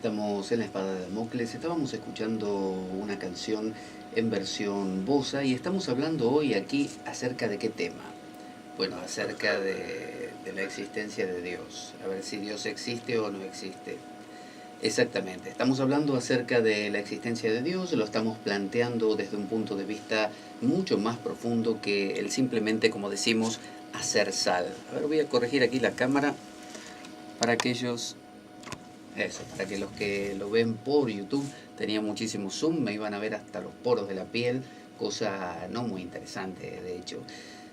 Estamos en la Espada de Damocles, estábamos escuchando una canción en versión bossa y estamos hablando hoy aquí acerca de qué tema. Bueno, acerca de la existencia de Dios, a ver si Dios existe o no existe. Exactamente, estamos hablando acerca de la existencia de Dios, lo estamos planteando desde un punto de vista mucho más profundo que el simplemente, como decimos, hacer sal. A ver, voy a corregir aquí la cámara para aquellos. Eso, para que los que lo ven por YouTube, tenía muchísimo zoom, me iban a ver hasta los poros de la piel, cosa no muy interesante de hecho.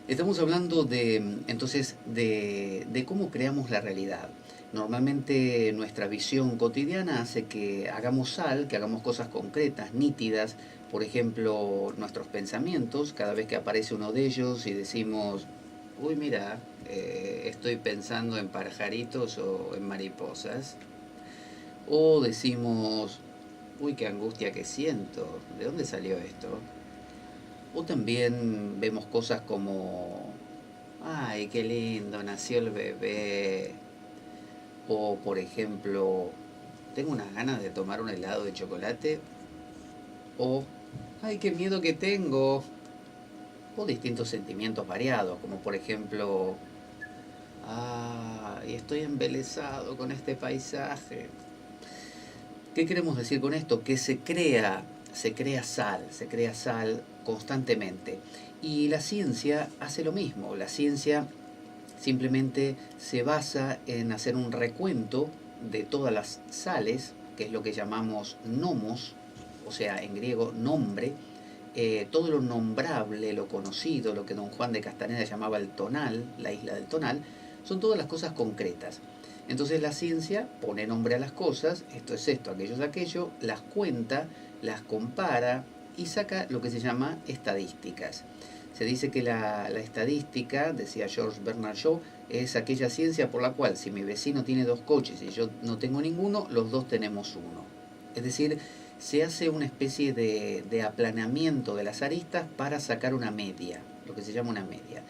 Estamos hablando de cómo creamos la realidad. Normalmente nuestra visión cotidiana hace que hagamos sal, que hagamos cosas concretas, nítidas, por ejemplo, nuestros pensamientos, cada vez que aparece uno de ellos y decimos, uy, mira, estoy pensando en pajaritos o en mariposas. O decimos, uy, qué angustia que siento, ¿de dónde salió esto? O también vemos cosas como, ay, qué lindo, nació el bebé. O, por ejemplo, tengo unas ganas de tomar un helado de chocolate. O, ay, qué miedo que tengo. O distintos sentimientos variados, como por ejemplo, ay, estoy embelesado con este paisaje. ¿Qué queremos decir con esto? Que se crea sal constantemente. Y la ciencia hace lo mismo. La ciencia simplemente se basa en hacer un recuento de todas las sales, que es lo que llamamos nomos, o sea, en griego nombre, todo lo nombrable, lo conocido, lo que don Juan de Castaneda llamaba el tonal, la isla del tonal, son todas las cosas concretas. Entonces la ciencia pone nombre a las cosas, esto es esto, aquello es aquello, las cuenta, las compara y saca lo que se llama estadísticas. Se dice que la estadística, decía George Bernard Shaw, es aquella ciencia por la cual si mi vecino tiene dos coches y yo no tengo ninguno, los dos tenemos uno. Es decir, se hace una especie de aplanamiento de las aristas para sacar una media, lo que se llama una media.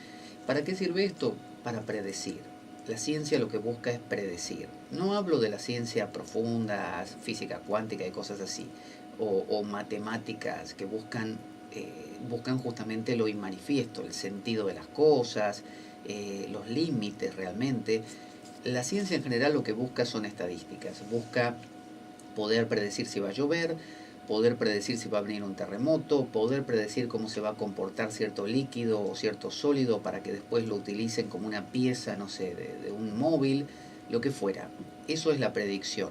¿Para qué sirve esto? Para predecir. La ciencia lo que busca es predecir. No hablo de la ciencia profunda, física cuántica y cosas así, o matemáticas que buscan justamente lo inmanifiesto, el sentido de las cosas, los límites realmente. La ciencia en general lo que busca son estadísticas, busca poder predecir si va a llover, poder predecir si va a venir un terremoto, poder predecir cómo se va a comportar cierto líquido o cierto sólido para que después lo utilicen como una pieza, no sé, de un móvil, lo que fuera. Eso es la predicción.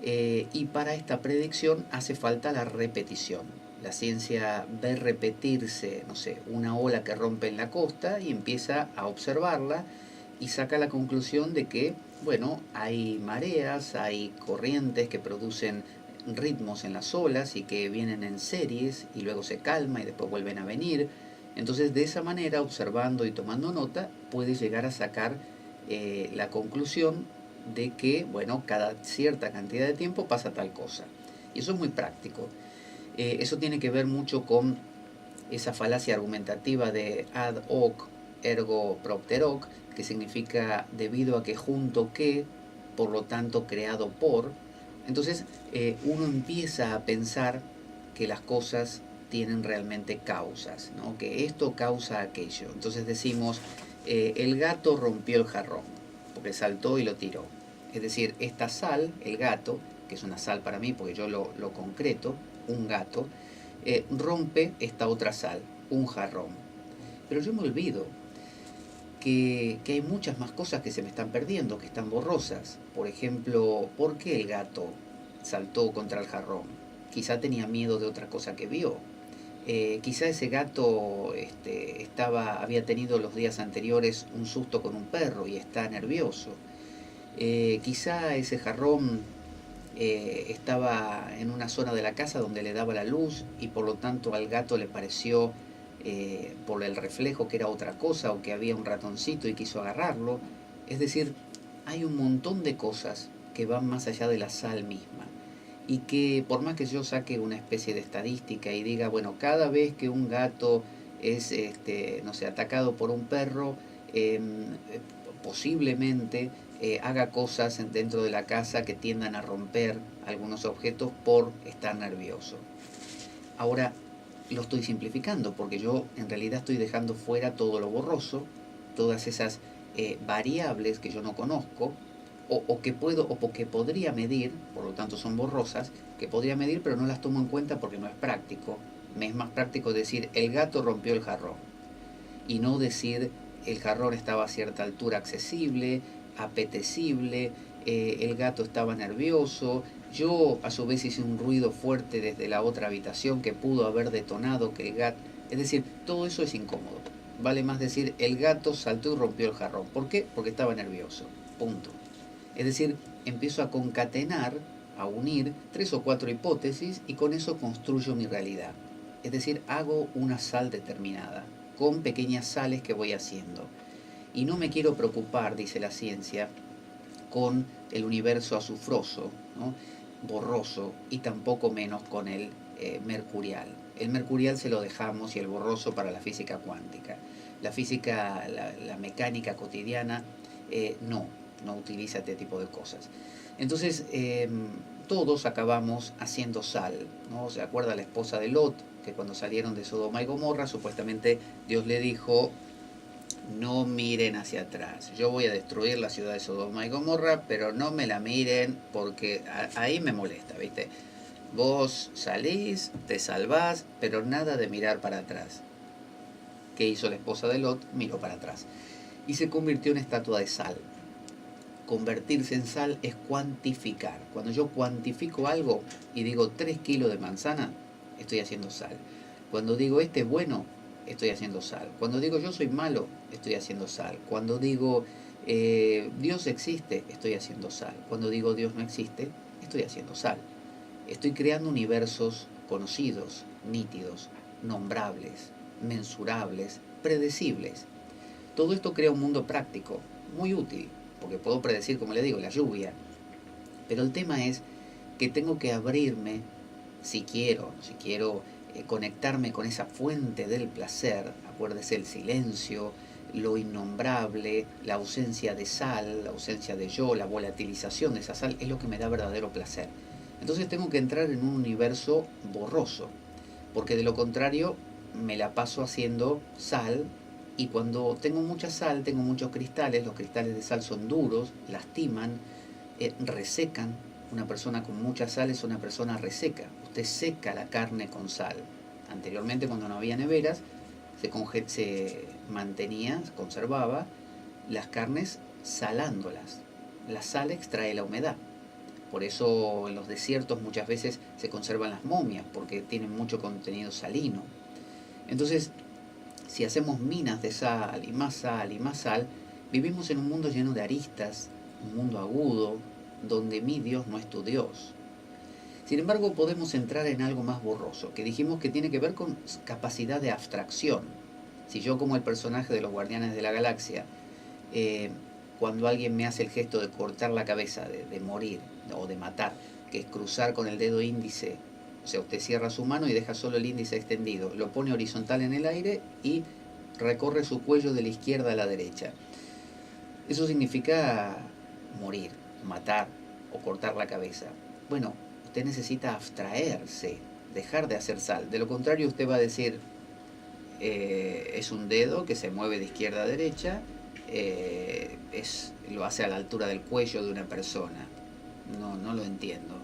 Y para esta predicción hace falta la repetición. La ciencia ve repetirse, no sé, una ola que rompe en la costa y empieza a observarla y saca la conclusión de que, bueno, hay mareas, hay corrientes que producen ritmos en las olas y que vienen en series y luego se calma y después vuelven a venir. Entonces, de esa manera, observando y tomando nota, puedes llegar a sacar la conclusión de que, bueno, cada cierta cantidad de tiempo pasa tal cosa. Y eso es muy práctico. Eso tiene que ver mucho con esa falacia argumentativa de ad hoc ergo propter hoc, que significa debido a que junto que, por lo tanto creado por. Entonces uno empieza a pensar que las cosas tienen realmente causas, ¿no? Que esto causa aquello. Entonces decimos, el gato rompió el jarrón, porque saltó y lo tiró. Es decir, esta sal, el gato, que es una sal para mí, porque yo lo concreto, un gato, rompe esta otra sal, un jarrón. Pero yo me olvido que hay muchas más cosas que se me están perdiendo, que están borrosas. Por ejemplo, ¿por qué el gato saltó contra el jarrón? Quizá tenía miedo de otra cosa que vio. Quizá ese gato había tenido los días anteriores un susto con un perro y está nervioso. Quizá ese jarrón estaba en una zona de la casa donde le daba la luz y por lo tanto al gato le pareció por el reflejo que era otra cosa o que había un ratoncito y quiso agarrarlo. Es decir, hay un montón de cosas que van más allá de la sal misma y que por más que yo saque una especie de estadística y diga, bueno, cada vez que un gato es, no sé, atacado por un perro, posiblemente haga cosas dentro de la casa que tiendan a romper algunos objetos por estar nervioso. Ahora lo estoy simplificando porque yo en realidad estoy dejando fuera todo lo borroso, todas esas variables que yo no conozco o que puedo o que podría medir, por lo tanto son borrosas, que podría medir pero no las tomo en cuenta porque no es práctico. Me es más práctico decir el gato rompió el jarrón y no decir el jarrón estaba a cierta altura accesible, apetecible, el gato estaba nervioso, yo a su vez hice un ruido fuerte desde la otra habitación que pudo haber detonado que el gato... Es decir, todo eso es incómodo. Vale más decir el gato saltó y rompió el jarrón. ¿Por qué? Porque estaba nervioso. Punto. Es decir, empiezo a concatenar, a unir 3 o 4 hipótesis y con eso construyo mi realidad. Es decir, hago una sal determinada, con pequeñas sales que voy haciendo. Y no me quiero preocupar, dice la ciencia, con el universo azufroso, ¿no? Borroso, y tampoco menos con el mercurial. El mercurial se lo dejamos y el borroso para la física cuántica. La física, la mecánica cotidiana, no utiliza este tipo de cosas. Entonces, todos acabamos haciendo sal, ¿no? ¿Se acuerda la esposa de Lot? Que cuando salieron de Sodoma y Gomorra, supuestamente Dios le dijo, no miren hacia atrás. Yo voy a destruir la ciudad de Sodoma y Gomorra, pero no me la miren porque ahí me molesta, ¿viste? Vos salís, te salvás, pero nada de mirar para atrás. ¿Qué hizo la esposa de Lot? Miró para atrás. Y se convirtió en estatua de sal. Convertirse en sal es cuantificar. Cuando yo cuantifico algo y digo 3 kilos de manzana, estoy haciendo sal. Cuando digo este es bueno, estoy haciendo sal. Cuando digo yo soy malo, estoy haciendo sal. Cuando digo Dios existe, estoy haciendo sal. Cuando digo Dios no existe, estoy haciendo sal. Estoy creando universos conocidos, nítidos, nombrables, mensurables, predecibles. Todo esto crea un mundo práctico, muy útil, porque puedo predecir, como le digo, la lluvia. Pero el tema es que tengo que abrirme, si quiero conectarme con esa fuente del placer. Acuérdese el silencio, lo innombrable, la ausencia de sal, la ausencia de yo, la volatilización de esa sal, es lo que me da verdadero placer. Entonces tengo que entrar en un universo borroso, porque de lo contrario me la paso haciendo sal, y cuando tengo mucha sal, tengo muchos cristales, los cristales de sal son duros, lastiman, resecan. Una persona con mucha sal es una persona reseca. Usted seca la carne con sal. Anteriormente, cuando no había neveras, se mantenía, se conservaba las carnes salándolas. La sal extrae la humedad. Por eso en los desiertos muchas veces se conservan las momias, porque tienen mucho contenido salino. Entonces, si hacemos minas de sal y más sal y más sal, vivimos en un mundo lleno de aristas, un mundo agudo, donde mi Dios no es tu Dios. Sin embargo, podemos entrar en algo más borroso, que dijimos que tiene que ver con capacidad de abstracción. Si yo, como el personaje de los Guardianes de la Galaxia, cuando alguien me hace el gesto de cortar la cabeza, de morir o de matar, que es cruzar con el dedo índice, o sea, usted cierra su mano y deja solo el índice extendido, lo pone horizontal en el aire y recorre su cuello de la izquierda a la derecha. Eso significa morir, matar o cortar la cabeza. Bueno, usted necesita abstraerse, dejar de hacer sal. De lo contrario, usted va a decir, es un dedo que se mueve de izquierda a derecha, lo hace a la altura del cuello de una persona. No lo entiendo.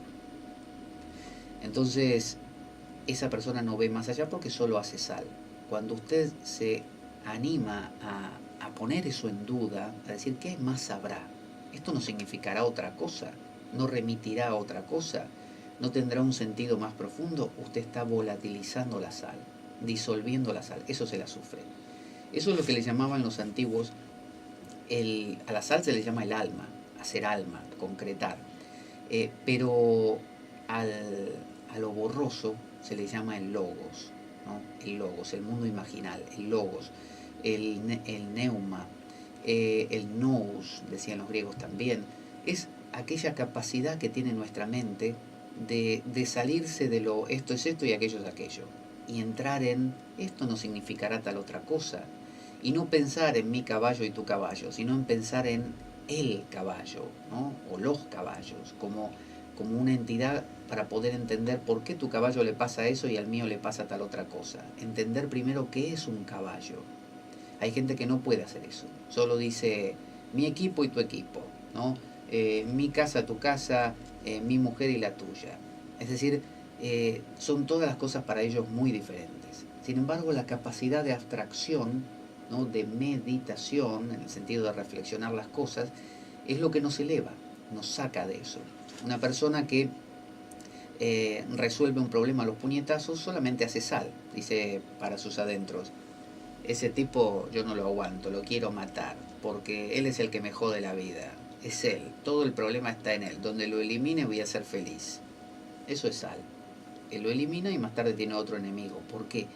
Entonces, esa persona no ve más allá porque solo hace sal. Cuando usted se anima a poner eso en duda, a decir, ¿qué más sabrá? Esto no significará otra cosa, no remitirá a otra cosa, no tendrá un sentido más profundo. Usted está volatilizando la sal, disolviendo la sal, eso se la sufre. Eso es lo que le llamaban los antiguos, a la sal se le llama el alma, hacer alma, concretar. Pero a lo borroso se le llama el logos, ¿no? El logos, el mundo imaginal, el logos, el neuma, el nous, decían los griegos también. Es aquella capacidad que tiene nuestra mente de salirse de lo esto es esto y aquello es aquello, y entrar en esto no significará tal otra cosa, y no pensar en mi caballo y tu caballo, sino en pensar en el caballo, ¿no? O los caballos, como una entidad para poder entender por qué tu caballo le pasa eso y al mío le pasa tal otra cosa. Entender primero qué es un caballo. Hay gente que no puede hacer eso. Solo dice mi equipo y tu equipo, ¿no? Mi casa, tu casa, mi mujer y la tuya. Es decir, son todas las cosas para ellos muy diferentes. Sin embargo, la capacidad de abstracción, ¿no? De meditación, en el sentido de reflexionar las cosas, es lo que nos eleva, nos saca de eso. Una persona que resuelve un problema a los puñetazos solamente hace sal, dice para sus adentros. Ese tipo yo no lo aguanto, lo quiero matar, porque él es el que me jode la vida. Es él, todo el problema está en él. Donde lo elimine voy a ser feliz. Eso es sal. Él lo elimina y más tarde tiene otro enemigo. ¿Por qué?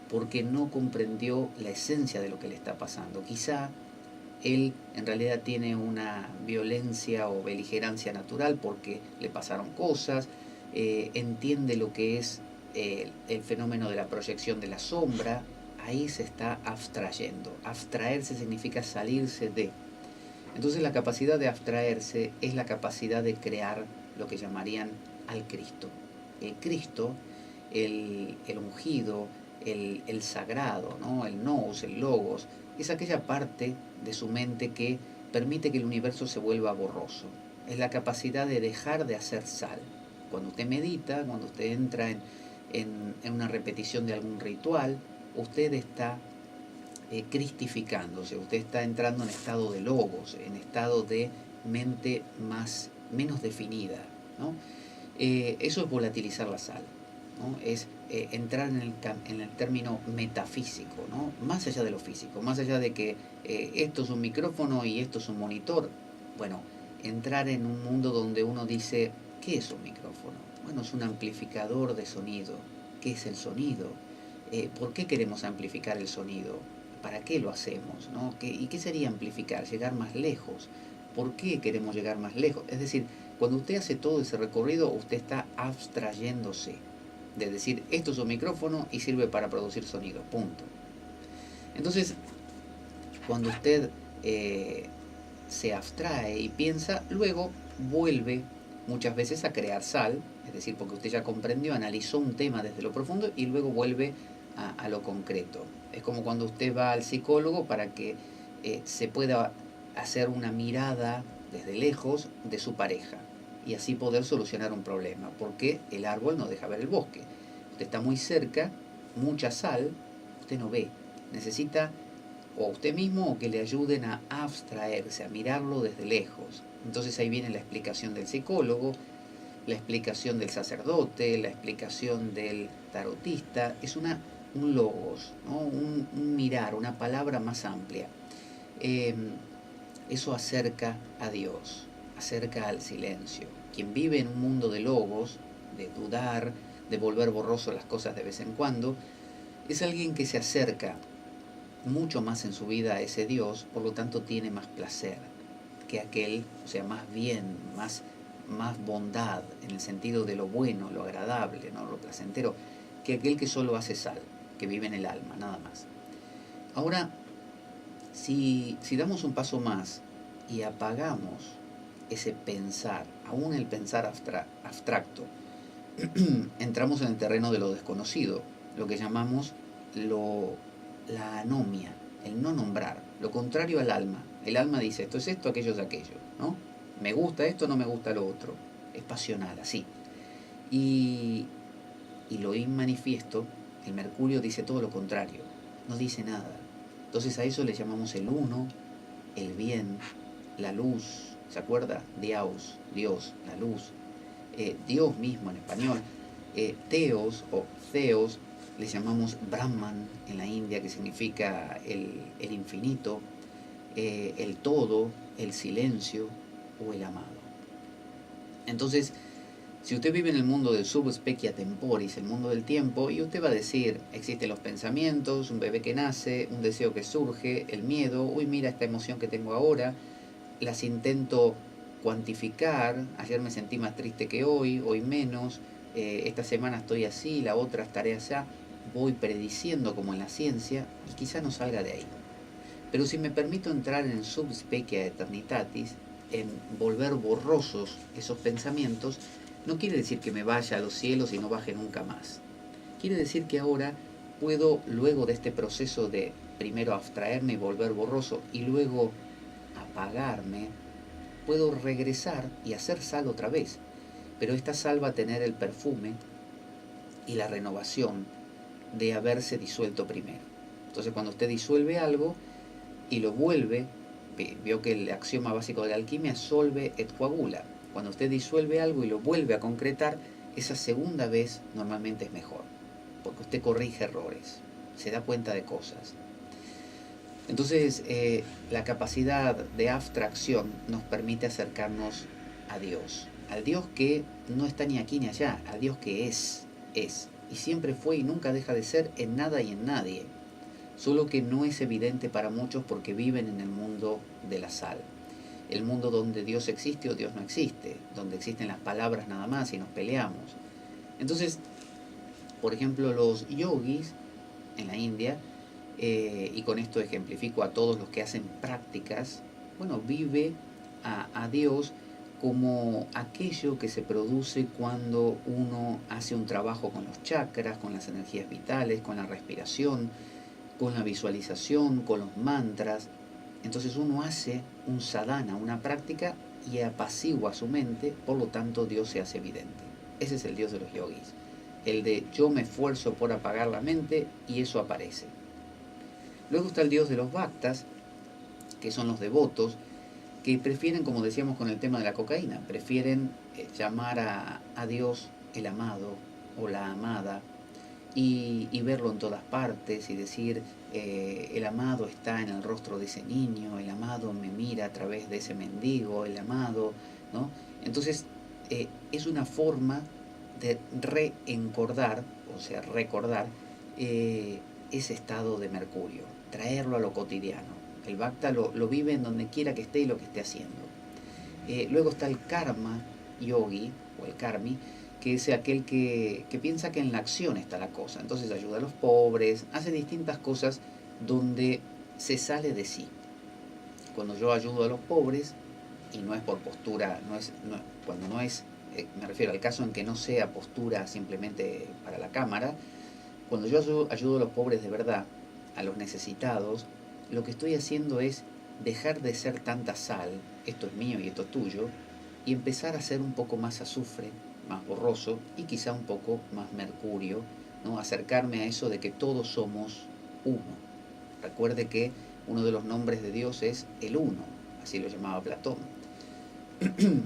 Porque no comprendió la esencia de lo que le está pasando. Quizá él en realidad tiene una violencia o beligerancia natural porque le pasaron cosas, entiende lo que es el fenómeno de la proyección de la sombra. Ahí se está abstrayendo. Abstraerse significa salirse de. Entonces la capacidad de abstraerse es la capacidad de crear lo que llamarían al Cristo. El Cristo, el ungido, el sagrado, ¿no? El nous, el logos, es aquella parte de su mente que permite que el universo se vuelva borroso. Es la capacidad de dejar de hacer sal. Cuando usted medita, cuando usted entra en una repetición de algún ritual, usted está cristificándose, usted está entrando en estado de logos, en estado de mente menos definida, ¿no? Eso es volatilizar la sal, ¿no? Es entrar en el término metafísico, ¿no? Más allá de lo físico, más allá de que esto es un micrófono y esto es un monitor. Bueno, entrar en un mundo donde uno dice, ¿qué es un micrófono? Bueno, es un amplificador de sonido. ¿Qué es el sonido? ¿Por qué queremos amplificar el sonido? ¿Para qué lo hacemos? ¿No? ¿Y qué sería amplificar? Llegar más lejos. ¿Por qué queremos llegar más lejos? Es decir, cuando usted hace todo ese recorrido, usted está abstrayéndose. De decir, esto es un micrófono y sirve para producir sonido. Punto. Entonces, cuando usted se abstrae y piensa, luego vuelve muchas veces a crear sal, es decir, porque usted ya comprendió, analizó un tema desde lo profundo y luego vuelve a lo concreto. Es como cuando usted va al psicólogo para que se pueda hacer una mirada desde lejos de su pareja y así poder solucionar un problema, porque el árbol no deja ver el bosque. Usted está muy cerca, mucha sal, usted no ve. Necesita o usted mismo o que le ayuden a abstraerse, a mirarlo desde lejos. Entonces ahí viene la explicación del psicólogo, la explicación del sacerdote, la explicación del tarotista. Es un logos, ¿no? Un mirar, una palabra más amplia. Eso acerca a Dios, acerca al silencio. Quien vive en un mundo de logos, de dudar, de volver borroso las cosas de vez en cuando, es alguien que se acerca mucho más en su vida a ese Dios, por lo tanto tiene más placer que aquel, o sea, más bien, más bondad, en el sentido de lo bueno, lo agradable, ¿no? Lo placentero, que aquel que solo hace sal, que vive en el alma, nada más. Ahora, si damos un paso más y apagamos ese pensar, aún el pensar abstracto, entramos en el terreno de lo desconocido, lo que llamamos la anomia, el no nombrar, lo contrario al alma. El alma dice, esto es esto, aquello es aquello, ¿no? Me gusta esto, no me gusta lo otro. Es pasional, así. Y lo inmanifiesto, el mercurio dice todo lo contrario, no dice nada. Entonces a eso le llamamos el uno, el bien, la luz, ¿se acuerda? Dios, la luz, Dios mismo en español, Teos o Theos, le llamamos Brahman en la India, que significa el infinito, el todo, el silencio o el amado. Entonces, si usted vive en el mundo del subspecia temporis, el mundo del tiempo, y usted va a decir, existen los pensamientos, un bebé que nace, un deseo que surge, el miedo, uy, mira esta emoción que tengo ahora, las intento cuantificar, ayer me sentí más triste que hoy menos, esta semana estoy así, la otra estaré allá, voy prediciendo como en la ciencia, y quizá no salga de ahí. Pero si me permito entrar en subspecia eternitatis, en volver borrosos esos pensamientos, no quiere decir que me vaya a los cielos y no baje nunca más. Quiere decir que ahora puedo, luego de este proceso de primero abstraerme y volver borroso y luego apagarme, puedo regresar y hacer sal otra vez. Pero esta sal va a tener el perfume y la renovación de haberse disuelto primero. Entonces cuando usted disuelve algo y lo vuelve, vio que el axioma básico de la alquimia es solve et coagula. Cuando usted disuelve algo y lo vuelve a concretar, esa segunda vez normalmente es mejor, porque usted corrige errores, se da cuenta de cosas. Entonces, la capacidad de abstracción nos permite acercarnos a Dios, al Dios que no está ni aquí ni allá, al Dios que es, y siempre fue y nunca deja de ser en nada y en nadie, solo que no es evidente para muchos porque viven en el mundo de la sal, el mundo donde Dios existe o Dios no existe, donde existen las palabras nada más y nos peleamos. Entonces, por ejemplo, los yogis en la India, y con esto ejemplifico a todos los que hacen prácticas, bueno, vive a Dios como aquello que se produce cuando uno hace un trabajo con los chakras, con las energías vitales, con la respiración, con la visualización, con los mantras. Entonces uno hace un sadhana, una práctica, y apacigua su mente, por lo tanto Dios se hace evidente. Ese es el Dios de los yogis, el de yo me esfuerzo por apagar la mente y eso aparece. Luego está el Dios de los bhaktas, que son los devotos, que prefieren, como decíamos con el tema de la cocaína, prefieren llamar a Dios el amado o la amada y verlo en todas partes y decir, el amado está en el rostro de ese niño, el amado me mira a través de ese mendigo, el amado, ¿no? Entonces, es una forma de reencordar, o sea, recordar ese estado de Mercurio, traerlo a lo cotidiano. El Bhakta lo vive en donde quiera que esté y lo que esté haciendo. Luego está el Karma Yogi, o el Karmi, que es aquel que piensa que en la acción está la cosa. Entonces ayuda a los pobres, hace distintas cosas donde se sale de sí. Cuando yo ayudo a los pobres, y no es por postura, cuando no es, me refiero al caso en que no sea postura simplemente para la cámara, cuando yo ayudo a los pobres de verdad, a los necesitados, lo que estoy haciendo es dejar de ser tanta sal, esto es mío y esto es tuyo, y empezar a ser un poco más azufre, más borroso y quizá un poco más mercurio, ¿no? Acercarme a eso de que todos somos uno. Recuerde que uno de los nombres de Dios es el uno, así lo llamaba Platón.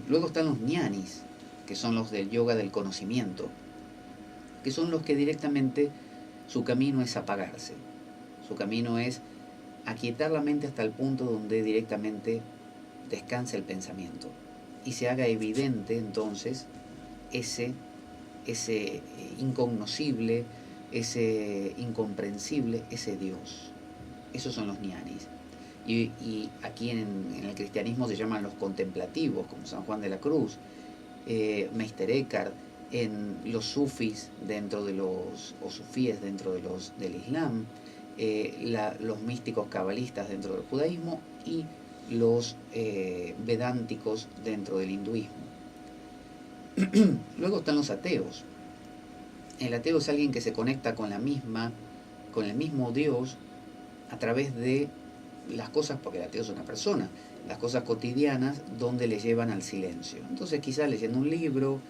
Luego están los ñanis, que son los del yoga del conocimiento, que son los que directamente su camino es apagarse, su camino es aquietar la mente hasta el punto donde directamente descansa el pensamiento y se haga evidente entonces ese incognoscible, ese incomprensible, ese Dios. Esos son los ñanis. Y aquí en el cristianismo se llaman los contemplativos, como San Juan de la Cruz, Meister Eckhart, en los sufis dentro de los, o sufíes dentro de del Islam, los místicos cabalistas dentro del judaísmo y los vedánticos dentro del hinduismo. Luego están los ateos. El ateo es alguien que se conecta con el mismo Dios a través de las cosas, porque el ateo es una persona, las cosas cotidianas donde le llevan al silencio. Entonces quizás leyendo un libro,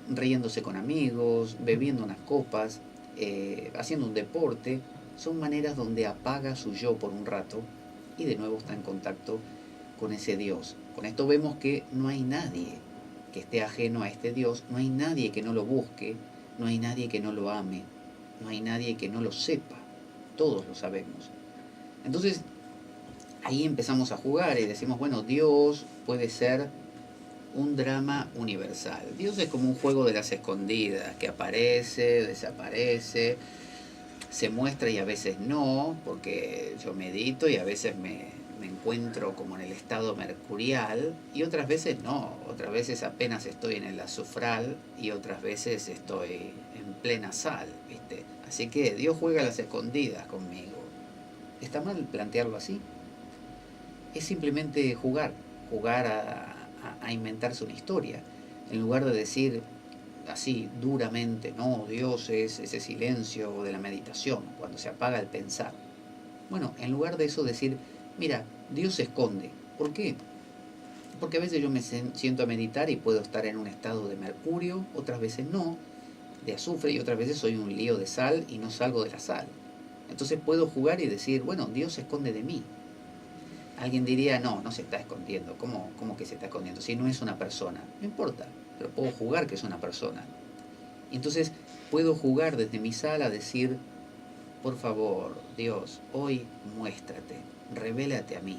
riéndose con amigos, bebiendo unas copas, haciendo un deporte, son maneras donde apaga su yo por un rato y de nuevo está en contacto con ese Dios. Con esto vemos que no hay nadie que esté ajeno a este Dios, no hay nadie que no lo busque, no hay nadie que no lo ame, no hay nadie que no lo sepa, todos lo sabemos. Entonces, ahí empezamos a jugar y decimos, bueno, Dios puede ser un drama universal. Dios es como un juego de las escondidas, que aparece, desaparece, se muestra y a veces no, porque yo medito y a veces me encuentro como en el estado mercurial y otras veces no, otras veces apenas estoy en el azufral y otras veces estoy en plena sal, ¿viste? Así que Dios juega a las escondidas conmigo. ¿Está mal plantearlo así? Es simplemente jugar, a inventarse una historia, en lugar de decir así duramente, no, Dios es ese silencio de la meditación, cuando se apaga el pensar. Bueno, en lugar de eso decir, mira, Dios se esconde. ¿Por qué? Porque a veces yo me siento a meditar y puedo estar en un estado de mercurio, otras veces no, de azufre, y otras veces soy un lío de sal y no salgo de la sal. Entonces puedo jugar y decir, bueno, Dios se esconde de mí. Alguien diría, no, no se está escondiendo. ¿Cómo que se está escondiendo? Si no es una persona. No importa, pero puedo jugar que es una persona. Y entonces puedo jugar desde mi sala a decir, por favor, Dios, hoy muéstrate, revélate a mí.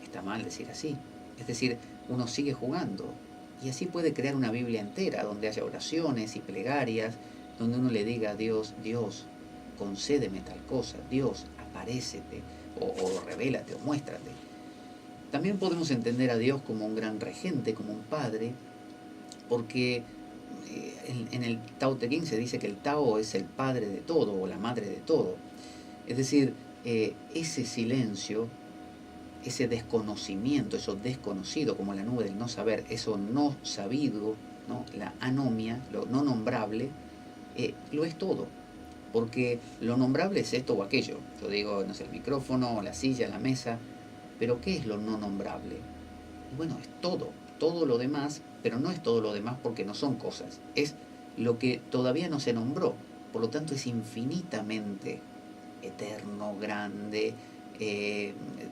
Está mal decir así. Es decir, uno sigue jugando. Y así puede crear una Biblia entera, donde haya oraciones y plegarias, donde uno le diga a Dios, Dios, concédeme tal cosa, Dios, aparécete, o revélate, o muéstrate. También podemos entender a Dios como un gran regente, como un padre, porque en el Tao Te Ching se dice que el Tao es el padre de todo, o la madre de todo. Es decir, ese silencio, ese desconocimiento, eso desconocido, como la nube del no saber, eso no sabido, ¿no? La anomia, lo no nombrable, lo es todo. Porque lo nombrable es esto o aquello. Yo digo, no sé, el micrófono, la silla, la mesa. Pero ¿qué es lo no nombrable? Y bueno, es todo, todo lo demás, pero no es todo lo demás porque no son cosas. Es lo que todavía no se nombró. Por lo tanto, es infinitamente eterno, grande,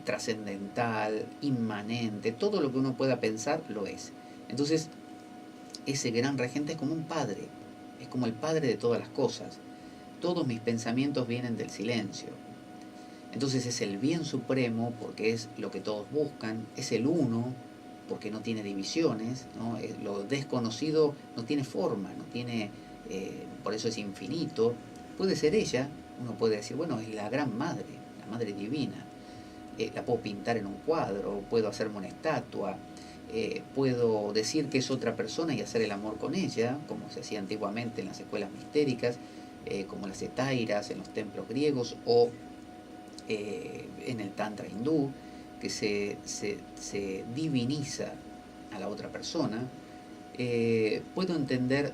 trascendental, inmanente. Todo lo que uno pueda pensar lo es. Entonces, ese gran regente es como un padre. Es como el padre de todas las cosas. Todos mis pensamientos vienen del silencio. Entonces es el bien supremo porque es lo que todos buscan, es el uno porque no tiene divisiones, ¿no? Lo desconocido no tiene forma, no tiene, por eso es infinito. Puede ser ella, uno puede decir, bueno, es la gran madre, la madre divina. La puedo pintar en un cuadro, puedo hacerme una estatua, puedo decir que es otra persona y hacer el amor con ella, como se hacía antiguamente en las escuelas mistéricas, como las etairas en los templos griegos, o en el tantra hindú, que se diviniza a la otra persona. Puedo entender,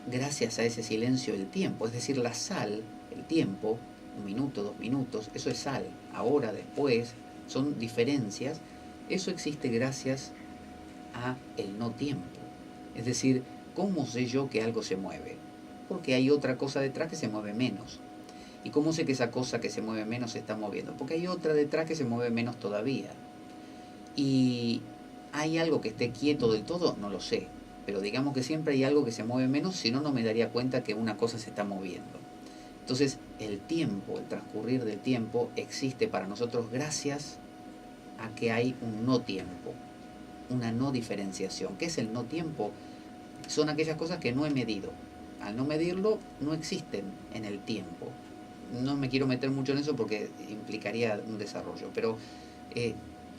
gracias a ese silencio, el tiempo, es decir, la sal, el tiempo, 1 minuto, 2 minutos, eso es sal, ahora, después, son diferencias. Eso existe gracias a el no tiempo. Es decir, ¿cómo sé yo que algo se mueve? Porque hay otra cosa detrás que se mueve menos. ¿Y cómo sé que esa cosa que se mueve menos se está moviendo? Porque hay otra detrás que se mueve menos todavía. ¿Y hay algo que esté quieto del todo? No lo sé. Pero digamos que siempre hay algo que se mueve menos, si no, no me daría cuenta que una cosa se está moviendo. Entonces, el tiempo, el transcurrir del tiempo, existe para nosotros gracias a que hay un no tiempo, una no diferenciación. ¿Qué es el no tiempo? Son aquellas cosas que no he medido. Al no medirlo, no existen en el tiempo. No me quiero meter mucho en eso porque implicaría un desarrollo, pero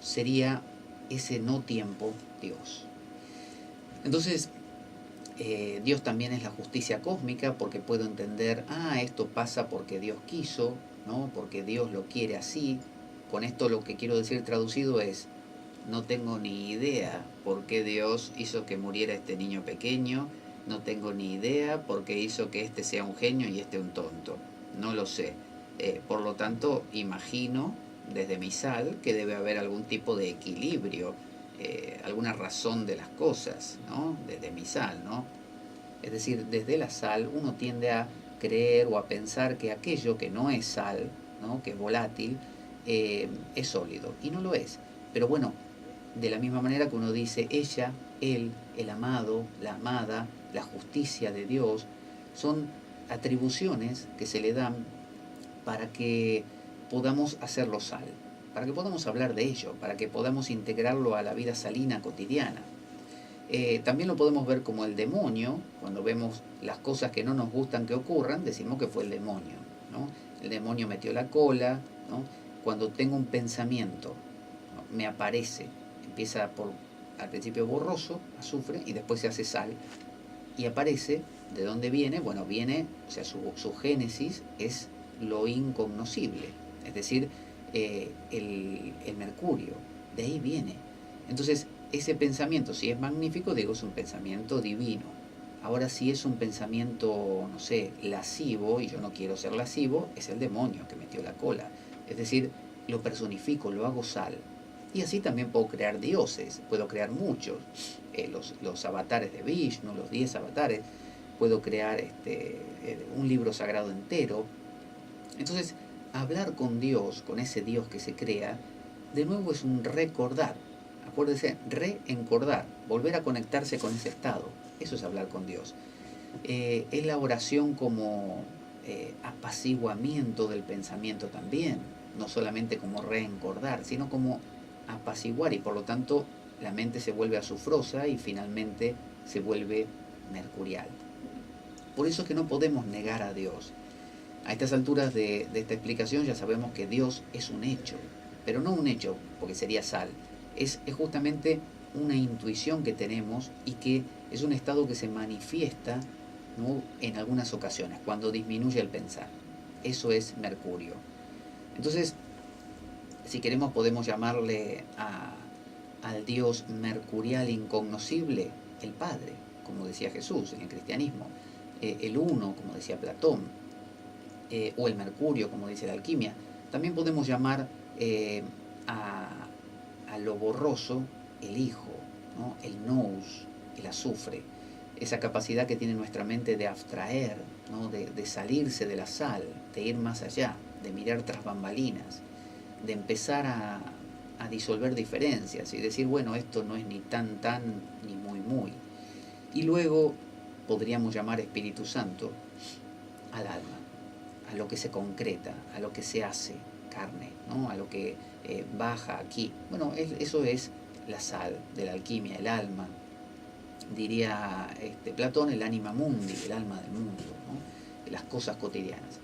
sería ese no tiempo Dios. Entonces, Dios también es la justicia cósmica porque puedo entender, esto pasa porque Dios quiso, ¿no? Porque Dios lo quiere así. Con esto lo que quiero decir traducido es, no tengo ni idea por qué Dios hizo que muriera este niño pequeño, no tengo ni idea por qué hizo que este sea un genio y este un tonto, no lo sé. Por lo tanto, imagino desde mi sal que debe haber algún tipo de equilibrio, alguna razón de las cosas, ¿no? Desde mi sal, ¿no? Es decir, desde la sal uno tiende a creer o a pensar que aquello que no es sal, ¿no? Que es volátil, es sólido, y no lo es. Pero bueno, de la misma manera que uno dice ella, él, el amado, la amada, la justicia de Dios, son atribuciones que se le dan para que podamos hacerlo sal, para que podamos hablar de ello, para que podamos integrarlo a la vida salina cotidiana. También lo podemos ver como el demonio. Cuando vemos las cosas que no nos gustan que ocurran, decimos que fue el demonio, ¿no? El demonio metió la cola, ¿no? Cuando tengo un pensamiento, ¿no? Me aparece, empieza al principio borroso, azufre, y después se hace sal, y aparece. ¿De dónde viene? Bueno, viene, o sea, su génesis es lo incognoscible, es decir, el mercurio, de ahí viene. Entonces, ese pensamiento, si es magnífico, digo, es un pensamiento divino. Ahora, si es un pensamiento, no sé, lascivo, y yo no quiero ser lascivo, es el demonio que metió la cola. Es decir, lo personifico, lo hago sal. Y así también puedo crear dioses, puedo crear muchos, los avatares de Vishnu, los 10 avatares, puedo crear un libro sagrado entero. Entonces, hablar con Dios, con ese Dios que se crea, de nuevo es un recordar. Acuérdese, reencordar, volver a conectarse con ese estado. Eso es hablar con Dios. Es la oración como apaciguamiento del pensamiento también, no solamente como reencordar, sino como apaciguar, y por lo tanto la mente se vuelve azufrosa y finalmente se vuelve mercurial. Por eso es que no podemos negar a Dios. A estas alturas de esta explicación ya sabemos que Dios es un hecho, pero no un hecho porque sería sal, es justamente una intuición que tenemos y que es un estado que se manifiesta, ¿no?, en algunas ocasiones, cuando disminuye el pensar. Eso es mercurio. Entonces, si queremos podemos llamarle al Dios mercurial incognoscible el Padre, como decía Jesús en el cristianismo, el Uno, como decía Platón, o el mercurio, como dice la alquimia. También podemos llamar a lo borroso el Hijo, ¿no?, el nous, el azufre, esa capacidad que tiene nuestra mente de abstraer, ¿no?, de salirse de la sal, de ir más allá, de mirar tras bambalinas, de empezar a disolver diferencias y decir, bueno, esto no es ni tan ni muy. Y luego podríamos llamar Espíritu Santo al alma, a lo que se concreta, a lo que se hace carne, ¿no?, a lo que baja aquí. Bueno, eso es la sal de la alquimia, el alma. Diría Platón, el anima mundi, el alma del mundo, ¿no?, las cosas cotidianas.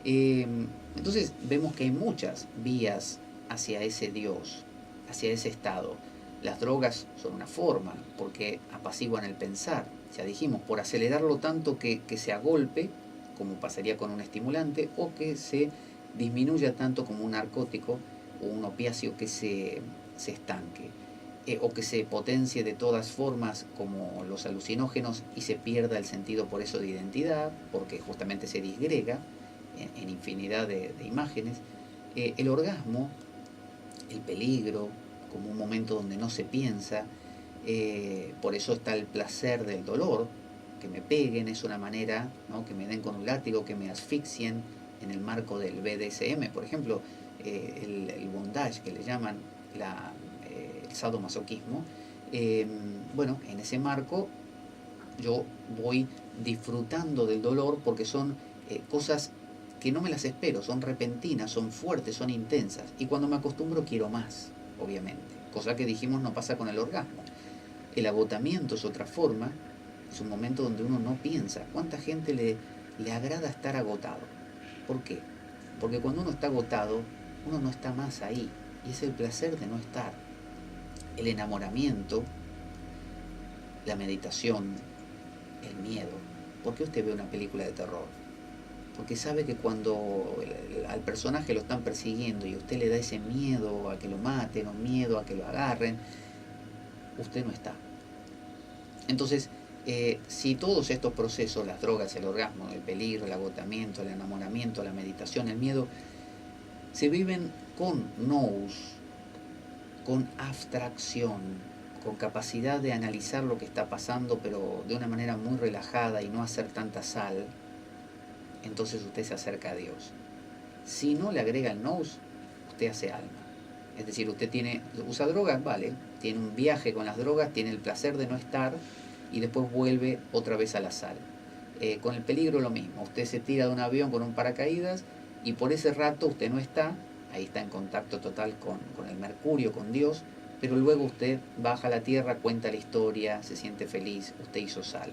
Entonces vemos que hay muchas vías hacia ese Dios, hacia ese estado. Las drogas son una forma, porque apaciguan el pensar. Ya dijimos, por acelerarlo tanto que se agolpe, como pasaría con un estimulante, o que se disminuya tanto como un narcótico o un opiáceo que se estanque, o que se potencie de todas formas como los alucinógenos y se pierda el sentido por eso de identidad, porque justamente se disgrega en infinidad de imágenes. El orgasmo, el peligro, como un momento donde no se piensa, por eso está el placer del dolor, que me peguen es una manera, ¿no?, que me den con un látigo, que me asfixien en el marco del BDSM, por ejemplo, el bondage que le llaman, el sadomasoquismo. Bueno, en ese marco yo voy disfrutando del dolor porque son cosas que no me las espero, son repentinas, son fuertes, son intensas, y cuando me acostumbro quiero más, obviamente, cosa que dijimos no pasa con el orgasmo. El agotamiento es otra forma, es un momento donde uno no piensa. ¿Cuánta gente le agrada estar agotado? ¿Por qué? Porque cuando uno está agotado, uno no está más ahí, y es el placer de no estar. El enamoramiento, la meditación, el miedo. ¿Por qué usted ve una película de terror? Porque sabe que cuando al personaje lo están persiguiendo y usted le da ese miedo a que lo maten o miedo a que lo agarren, usted no está. Entonces, si todos estos procesos, las drogas, el orgasmo, el peligro, el agotamiento, el enamoramiento, la meditación, el miedo, se viven con nous, con abstracción, con capacidad de analizar lo que está pasando, pero de una manera muy relajada y no hacer tanta sal, entonces usted se acerca a Dios. Si no le agrega el nous, usted hace alma. Es decir, usted usa drogas, vale, tiene un viaje con las drogas, tiene el placer de no estar y después vuelve otra vez a la sal. Con el peligro lo mismo, usted se tira de un avión con un paracaídas y por ese rato usted no está, ahí está en contacto total con el mercurio, con Dios, pero luego usted baja a la tierra, cuenta la historia, se siente feliz, usted hizo sal.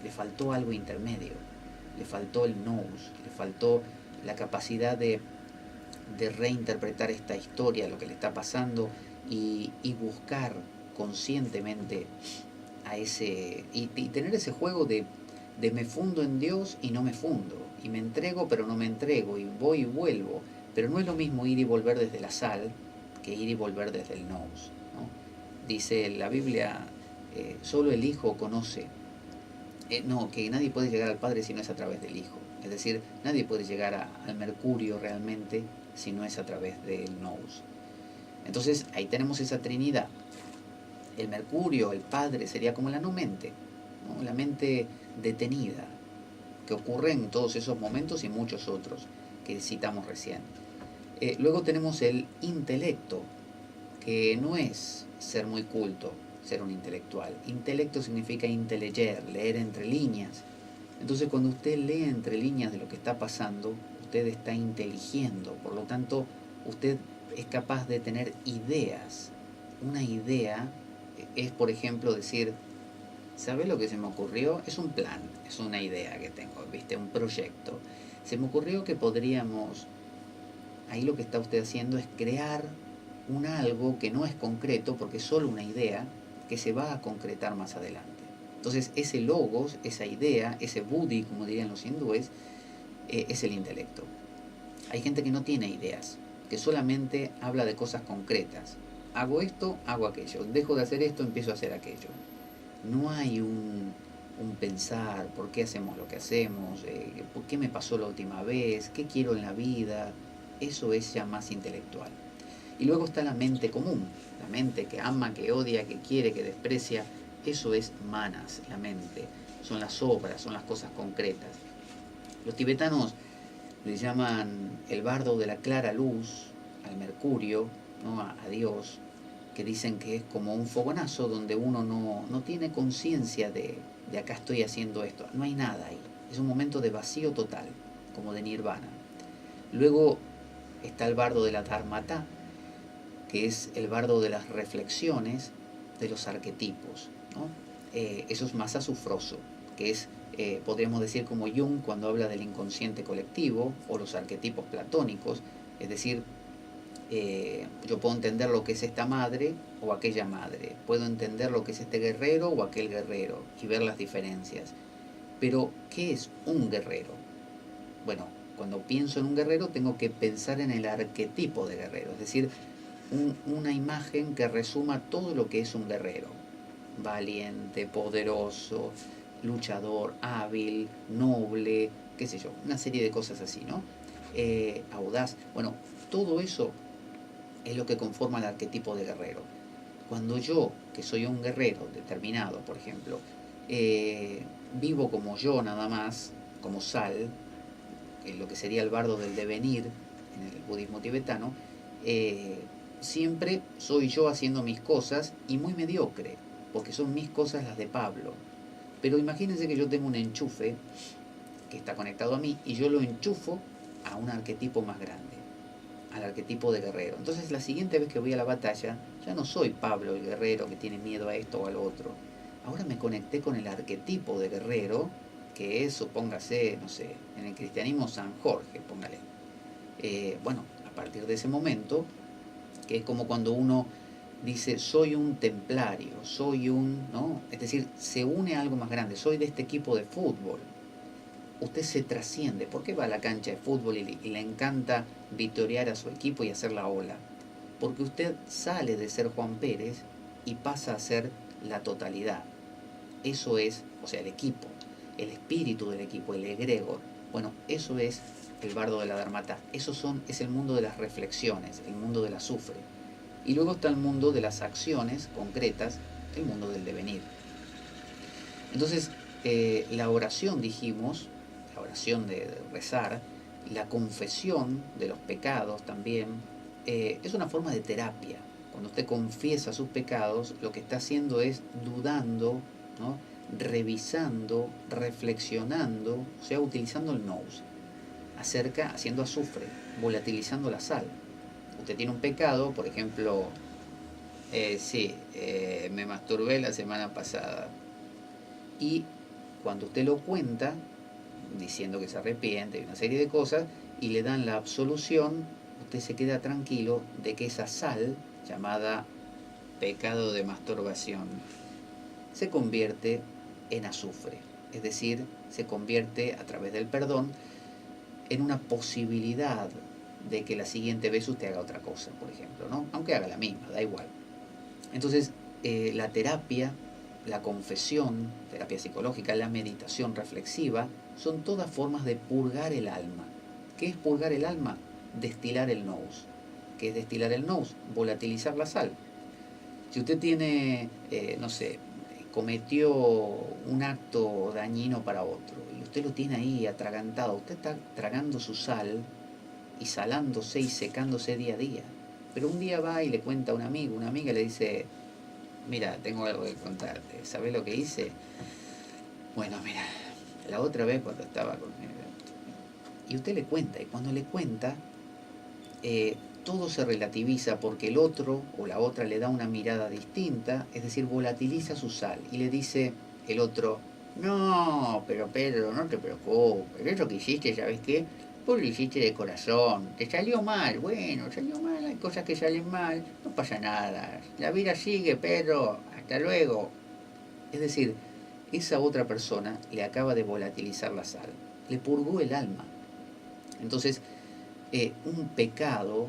Le faltó algo intermedio, le faltó el nous, le faltó la capacidad de reinterpretar esta historia, lo que le está pasando, y buscar conscientemente a ese, y tener ese juego de me fundo en Dios y no me fundo, y me entrego pero no me entrego, y voy y vuelvo, Pero no es lo mismo ir y volver desde la sal que ir y volver desde el nous, ¿no? Dice la Biblia, solo el Hijo conoce, no, que nadie puede llegar al Padre si no es a través del Hijo. Es decir, nadie puede llegar al Mercurio realmente si no es a través del nous. Entonces ahí tenemos esa trinidad. El Mercurio, el Padre, sería como la no mente, ¿no? La mente detenida, que ocurre en todos esos momentos y muchos otros que citamos recién. Luego tenemos el intelecto, que no es ser muy culto, ser un intelectual. Intelecto significa inteleyer, leer entre líneas. Entonces cuando usted lee entre líneas de lo que está pasando, usted está inteligiendo, por lo tanto usted es capaz de tener ideas. Una idea es, por ejemplo, decir, ¿sabe lo que se me ocurrió? Es un plan, es una idea que tengo, ¿viste? Un proyecto. Se me ocurrió que podríamos, ahí lo que está usted haciendo es crear un algo que no es concreto, porque es solo una idea, que se va a concretar más adelante. Entonces ese logos, esa idea, ese buddhi, como dirían los hindúes, es el intelecto. Hay gente que no tiene ideas, que solamente habla de cosas concretas. Hago esto, hago aquello. Dejo de hacer esto, empiezo a hacer aquello. No hay un pensar, por qué hacemos lo que hacemos, por qué me pasó la última vez, qué quiero en la vida. Eso es ya más intelectual. Y luego está la mente común, la mente que ama, que odia, que quiere, que desprecia. Eso es manas, la mente. Son las obras, son las cosas concretas. Los tibetanos le llaman el bardo de la clara luz al Mercurio, ¿no? a Dios, que dicen que es como un fogonazo donde uno no tiene conciencia de acá estoy haciendo esto. No hay nada ahí. Es un momento de vacío total, como de nirvana. Luego está el bardo de la dharmata, que es el bardo de las reflexiones de los arquetipos, ¿no? Eso es más azufroso, que es, podríamos decir como Jung cuando habla del inconsciente colectivo o los arquetipos platónicos, es decir, yo puedo entender lo que es esta madre o aquella madre, puedo entender lo que es este guerrero o aquel guerrero y ver las diferencias. Pero, ¿qué es un guerrero? Bueno, cuando pienso en un guerrero tengo que pensar en el arquetipo de guerrero, es decir, una imagen que resuma todo lo que es un guerrero. Valiente, poderoso, luchador, hábil, noble, qué sé yo, una serie de cosas así, ¿no? Audaz. Bueno, todo eso es lo que conforma el arquetipo de guerrero. Cuando yo, que soy un guerrero determinado, por ejemplo, vivo como yo nada más, como Sal, lo que sería el bardo del devenir en el budismo tibetano, siempre soy yo haciendo mis cosas y muy mediocre, porque son mis cosas las de Pablo. Pero imagínense que yo tengo un enchufe que está conectado a mí y yo lo enchufo a un arquetipo más grande, al arquetipo de guerrero. Entonces la siguiente vez que voy a la batalla, ya no soy Pablo el guerrero que tiene miedo a esto o al otro. Ahora me conecté con el arquetipo de guerrero, que es, supóngase, no sé, en el cristianismo San Jorge, póngale. Bueno, a partir de ese momento, que es como cuando uno dice, soy un templario, soy un, ¿no? Es decir, se une a algo más grande, soy de este equipo de fútbol. Usted se trasciende. ¿Por qué va a la cancha de fútbol y le encanta victoriar a su equipo y hacer la ola? Porque usted sale de ser Juan Pérez y pasa a ser la totalidad. Eso es, o sea, el equipo, el espíritu del equipo, el egregor. Bueno, eso es el bardo de la dharmata. Es el mundo de las reflexiones, el mundo del azufre. Y luego está el mundo de las acciones concretas, el mundo del devenir. Entonces, la oración, dijimos, la oración de rezar, la confesión de los pecados también, es una forma de terapia. Cuando usted confiesa sus pecados, lo que está haciendo es dudando, ¿no? Revisando, reflexionando, o sea, utilizando el nous, haciendo azufre, volatilizando la sal. Usted tiene un pecado, por ejemplo, sí, me masturbé la semana pasada. Y cuando usted lo cuenta, diciendo que se arrepiente y una serie de cosas, y le dan la absolución, usted se queda tranquilo de que esa sal, llamada pecado de masturbación, se convierte en azufre. Es decir, se convierte a través del perdón en una posibilidad de que la siguiente vez usted haga otra cosa, por ejemplo, ¿no? Aunque haga la misma, da igual. Entonces, la terapia, la confesión, terapia psicológica, la meditación reflexiva, son todas formas de purgar el alma. ¿Qué es purgar el alma? Destilar el nous. ¿Qué es destilar el nous? Volatilizar la sal. Si usted tiene, no sé, cometió un acto dañino para otro y usted lo tiene ahí atragantado, usted está tragando su sal y salándose y secándose día a día. Pero un día va y le cuenta a un amigo, una amiga le dice, mira, tengo algo que contarte, ¿sabés lo que hice? Bueno, mira, la otra vez cuando estaba con... Y usted le cuenta, y cuando le cuenta, todo se relativiza porque el otro o la otra le da una mirada distinta, es decir, volatiliza su sal y le dice el otro, no, pero Pedro, no te preocupes, eso que hiciste, ¿sabes qué? Vos lo hiciste de corazón, te salió mal, bueno, salió mal, hay cosas que salen mal, no pasa nada, la vida sigue, Pedro, hasta luego. Es decir, esa otra persona le acaba de volatilizar la sal, le purgó el alma. Entonces, un pecado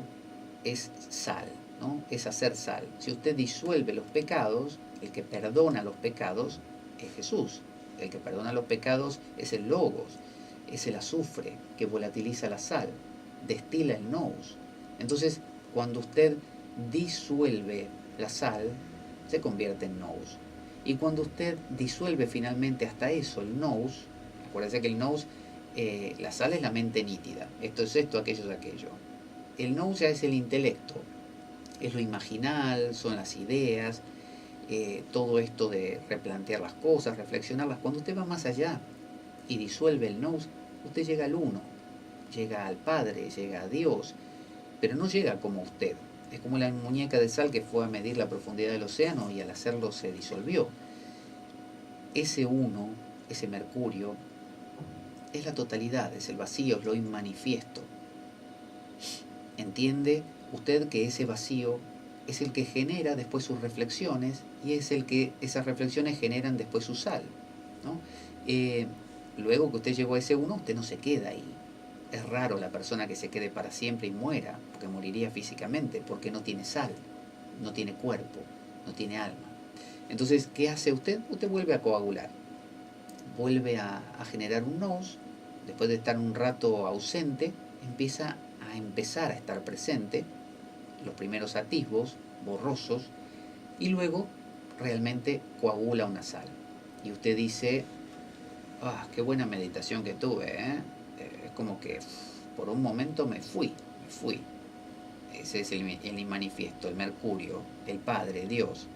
es sal, ¿no? Es hacer sal. Si usted disuelve los pecados, el que perdona los pecados es Jesús. El que perdona los pecados es el Logos, es el azufre que volatiliza la sal, destila el nous. Entonces, cuando usted disuelve la sal, se convierte en nous. Y cuando usted disuelve finalmente hasta eso, el nous, acuérdense que el nous, la sal es la mente nítida, esto es esto, aquello es aquello. El nous ya es el intelecto, es lo imaginal, son las ideas, todo esto de replantear las cosas, reflexionarlas. Cuando usted va más allá y disuelve el nous, usted llega al uno, llega al Padre, llega a Dios, pero no llega como usted. Es como la muñeca de sal que fue a medir la profundidad del océano y al hacerlo se disolvió. Ese uno, ese mercurio, es la totalidad, es el vacío, es lo inmanifiesto. Entiende usted que ese vacío es el que genera después sus reflexiones y es el que esas reflexiones generan después su sal, ¿no? Luego que usted llegó a ese uno, usted no se queda ahí. Es raro la persona que se quede para siempre y muera, porque moriría físicamente, porque no tiene sal, no tiene cuerpo, no tiene alma. Entonces, ¿qué hace usted? Usted vuelve a coagular, vuelve a generar un nous, después de estar un rato ausente, empieza a empezar a estar presente, los primeros atisbos, borrosos, y luego realmente coagula una sal. Y usted dice, ah, qué buena meditación que tuve, ¿eh? Es como que por un momento me fui. Ese es el manifiesto, el mercurio, el Padre, Dios.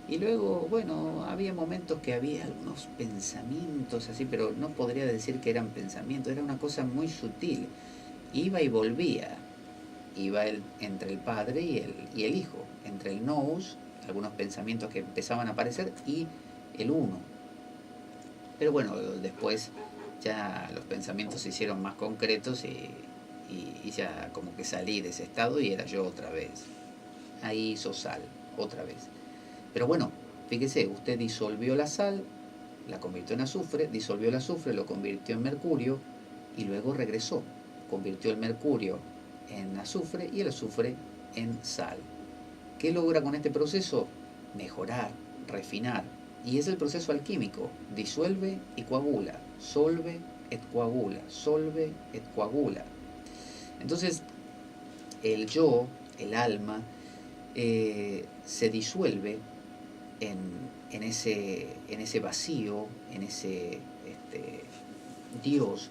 Y luego, bueno, había momentos que había algunos pensamientos así, pero no podría decir que eran pensamientos, era una cosa muy sutil. Iba y volvía, iba entre el Padre y el Hijo, entre el nous, algunos pensamientos que empezaban a aparecer, y el uno. Pero bueno, después ya los pensamientos se hicieron más concretos y ya como que salí de ese estado y era yo otra vez. Ahí hizo sal, otra vez. Pero bueno, fíjese, usted disolvió la sal, la convirtió en azufre, disolvió el azufre, lo convirtió en mercurio y luego regresó. Convirtió el mercurio en azufre y el azufre en sal. ¿Qué logra con este proceso? Mejorar, refinar. Y es el proceso alquímico. Disuelve y coagula. Solve et coagula. Solve et coagula. Entonces, el yo, el alma, se disuelve en ese vacío, en ese Dios,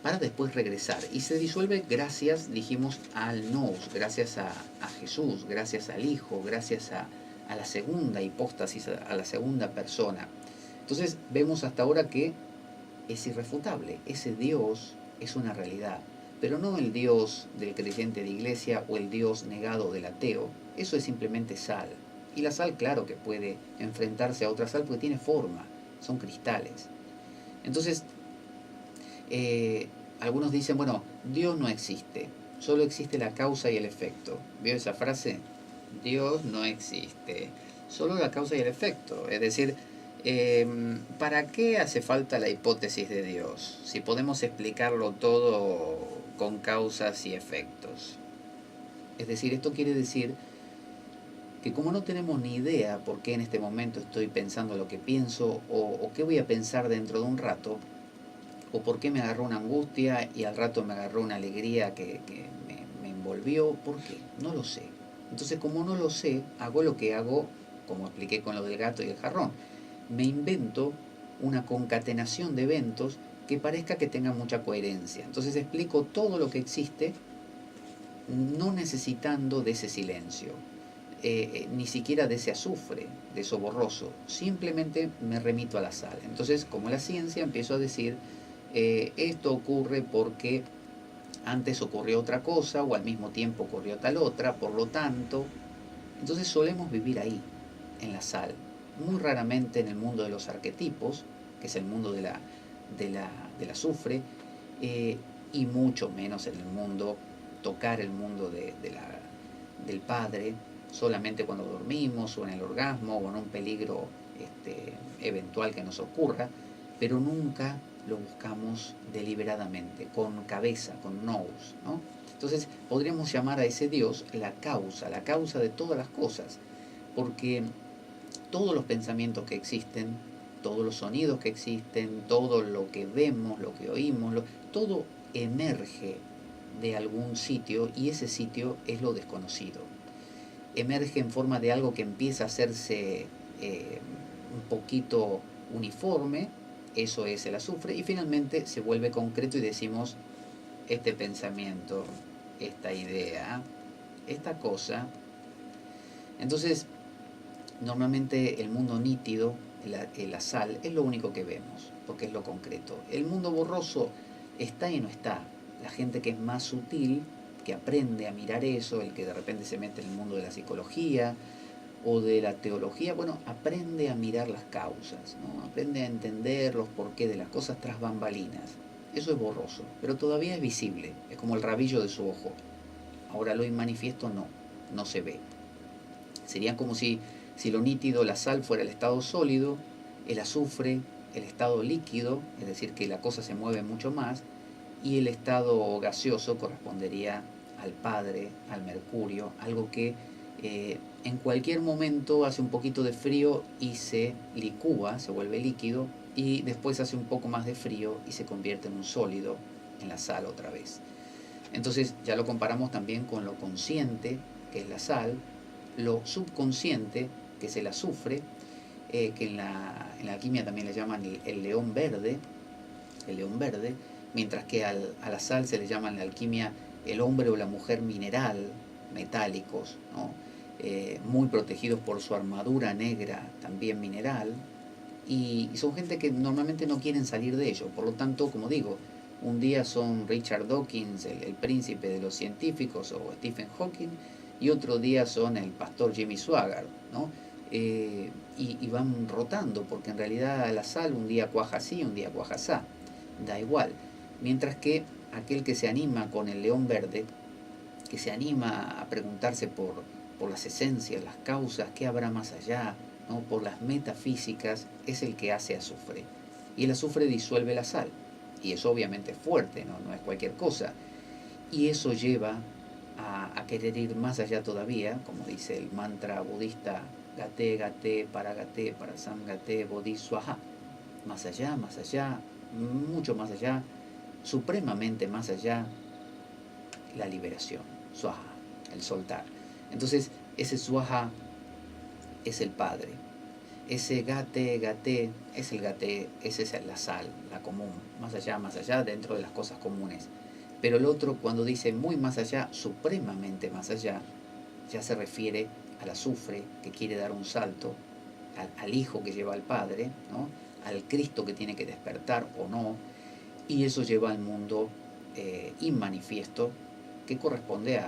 para después regresar. Y se disuelve gracias, dijimos, al nous, gracias a Jesús, gracias al Hijo, gracias a la segunda hipóstasis, a la segunda persona. Entonces vemos hasta ahora que es irrefutable, ese Dios es una realidad, pero no el Dios del creyente de iglesia o el Dios negado del ateo. Eso es simplemente sal. Y la sal, claro que puede enfrentarse a otra sal porque tiene forma, son cristales. Entonces, algunos dicen, bueno, Dios no existe, solo existe la causa y el efecto. ¿Vio esa frase? Dios no existe, solo la causa y el efecto. Es decir, ¿para qué hace falta la hipótesis de Dios? Si podemos explicarlo todo con causas y efectos. Es decir, esto quiere decir que como no tenemos ni idea por qué en este momento estoy pensando lo que pienso, o qué voy a pensar dentro de un rato, o por qué me agarró una angustia y al rato me agarró una alegría que me envolvió, ¿por qué? No lo sé. Entonces, como no lo sé, hago lo que hago, como expliqué con lo del gato y el jarrón. Me invento una concatenación de eventos que parezca que tenga mucha coherencia. Entonces explico todo lo que existe, no necesitando de ese silencio, ni siquiera de ese azufre, de eso borroso. Simplemente me remito a la sal. Entonces, como la ciencia, empiezo a decir, esto ocurre porque antes ocurrió otra cosa o al mismo tiempo ocurrió tal otra, por lo tanto, entonces solemos vivir ahí, en la sal. Muy raramente en el mundo de los arquetipos, que es el mundo del azufre, eh, y mucho menos en el mundo, tocar el mundo del Padre, solamente cuando dormimos o en el orgasmo o en un peligro eventual que nos ocurra, pero nunca lo buscamos deliberadamente, con cabeza, con nous, ¿no? Entonces podríamos llamar a ese Dios la causa de todas las cosas, porque todos los pensamientos que existen, todos los sonidos que existen, todo lo que vemos, lo que oímos, todo emerge de algún sitio y ese sitio es lo desconocido. Emerge en forma de algo que empieza a hacerse un poquito uniforme, eso es el azufre, y finalmente se vuelve concreto y decimos, este pensamiento, esta idea, esta cosa. Entonces, normalmente el mundo nítido, la sal, es lo único que vemos, porque es lo concreto. El mundo borroso está y no está. La gente que es más sutil, que aprende a mirar eso, el que de repente se mete en el mundo de la psicología o de la teología, bueno, aprende a mirar las causas, ¿no? Aprende a entender los porqués de las cosas tras bambalinas. Eso es borroso, pero todavía es visible, es como el rabillo de su ojo. Ahora lo inmanifiesto no se ve. Sería como si lo nítido, la sal, fuera el estado sólido, el azufre, el estado líquido, es decir, que la cosa se mueve mucho más, y el estado gaseoso correspondería al Padre, al mercurio, algo que en cualquier momento hace un poquito de frío y se licúa, se vuelve líquido, y después hace un poco más de frío y se convierte en un sólido, en la sal otra vez. Entonces ya lo comparamos también con lo consciente, que es la sal, lo subconsciente, que es el azufre, que en la alquimia también le llaman el león verde, mientras que a la sal se le llama en la alquimia el hombre o la mujer mineral, metálicos, ¿no? Muy protegidos por su armadura negra, también mineral, y son gente que normalmente no quieren salir de ello. Por lo tanto, como digo, un día son Richard Dawkins, el príncipe de los científicos, o Stephen Hawking, y otro día son el pastor Jimmy Swaggart, ¿no? Y van rotando, porque en realidad la sal un día cuaja así, un día cuaja así, da igual. Mientras que aquel que se anima con el león verde, que se anima a preguntarse por las esencias, las causas, qué habrá más allá, ¿no? Por las metafísicas, es el que hace azufre. Y el azufre disuelve la sal. Y eso obviamente es fuerte, no es cualquier cosa. Y eso lleva a querer ir más allá todavía, como dice el mantra budista, Gate, Gate, Parasam Gate, Bodhi Swaha. Más allá, mucho más allá, supremamente más allá, la liberación, Swaha, el soltar. Entonces, ese Swaha es el Padre. Ese Gate, Gate, es el Gate, esa es la sal, la común, más allá, dentro de las cosas comunes. Pero el otro, cuando dice muy más allá, supremamente más allá, ya se refiere al azufre que quiere dar un salto, al hijo que lleva al Padre, ¿no? Al Cristo que tiene que despertar o no, y eso lleva al mundo inmanifiesto, que corresponde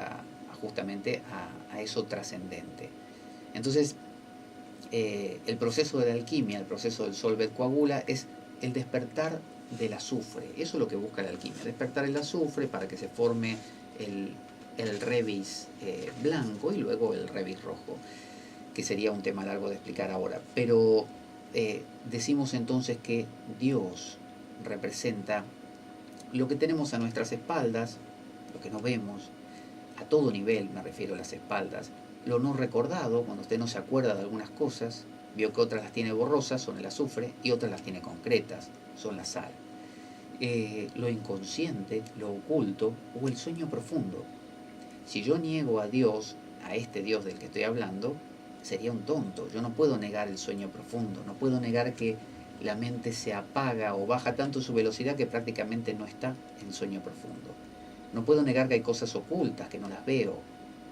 justamente a eso trascendente. Entonces, el proceso de la alquimia, el proceso del solvet coagula, es el despertar del azufre. Eso es lo que busca la alquimia, despertar el azufre para que se forme el revis blanco y luego el revis rojo, que sería un tema largo de explicar ahora. Pero decimos entonces que Dios representa lo que tenemos a nuestras espaldas, lo que no vemos, a todo nivel, me refiero a las espaldas, lo no recordado, cuando usted no se acuerda de algunas cosas, vio que otras las tiene borrosas, son el azufre, y otras las tiene concretas, son la sal. Lo inconsciente, lo oculto o el sueño profundo. Si yo niego a Dios, a este Dios del que estoy hablando, sería un tonto. Yo no puedo negar el sueño profundo, no puedo negar que la mente se apaga o baja tanto su velocidad que prácticamente no está en sueño profundo. No puedo negar que hay cosas ocultas, que no las veo.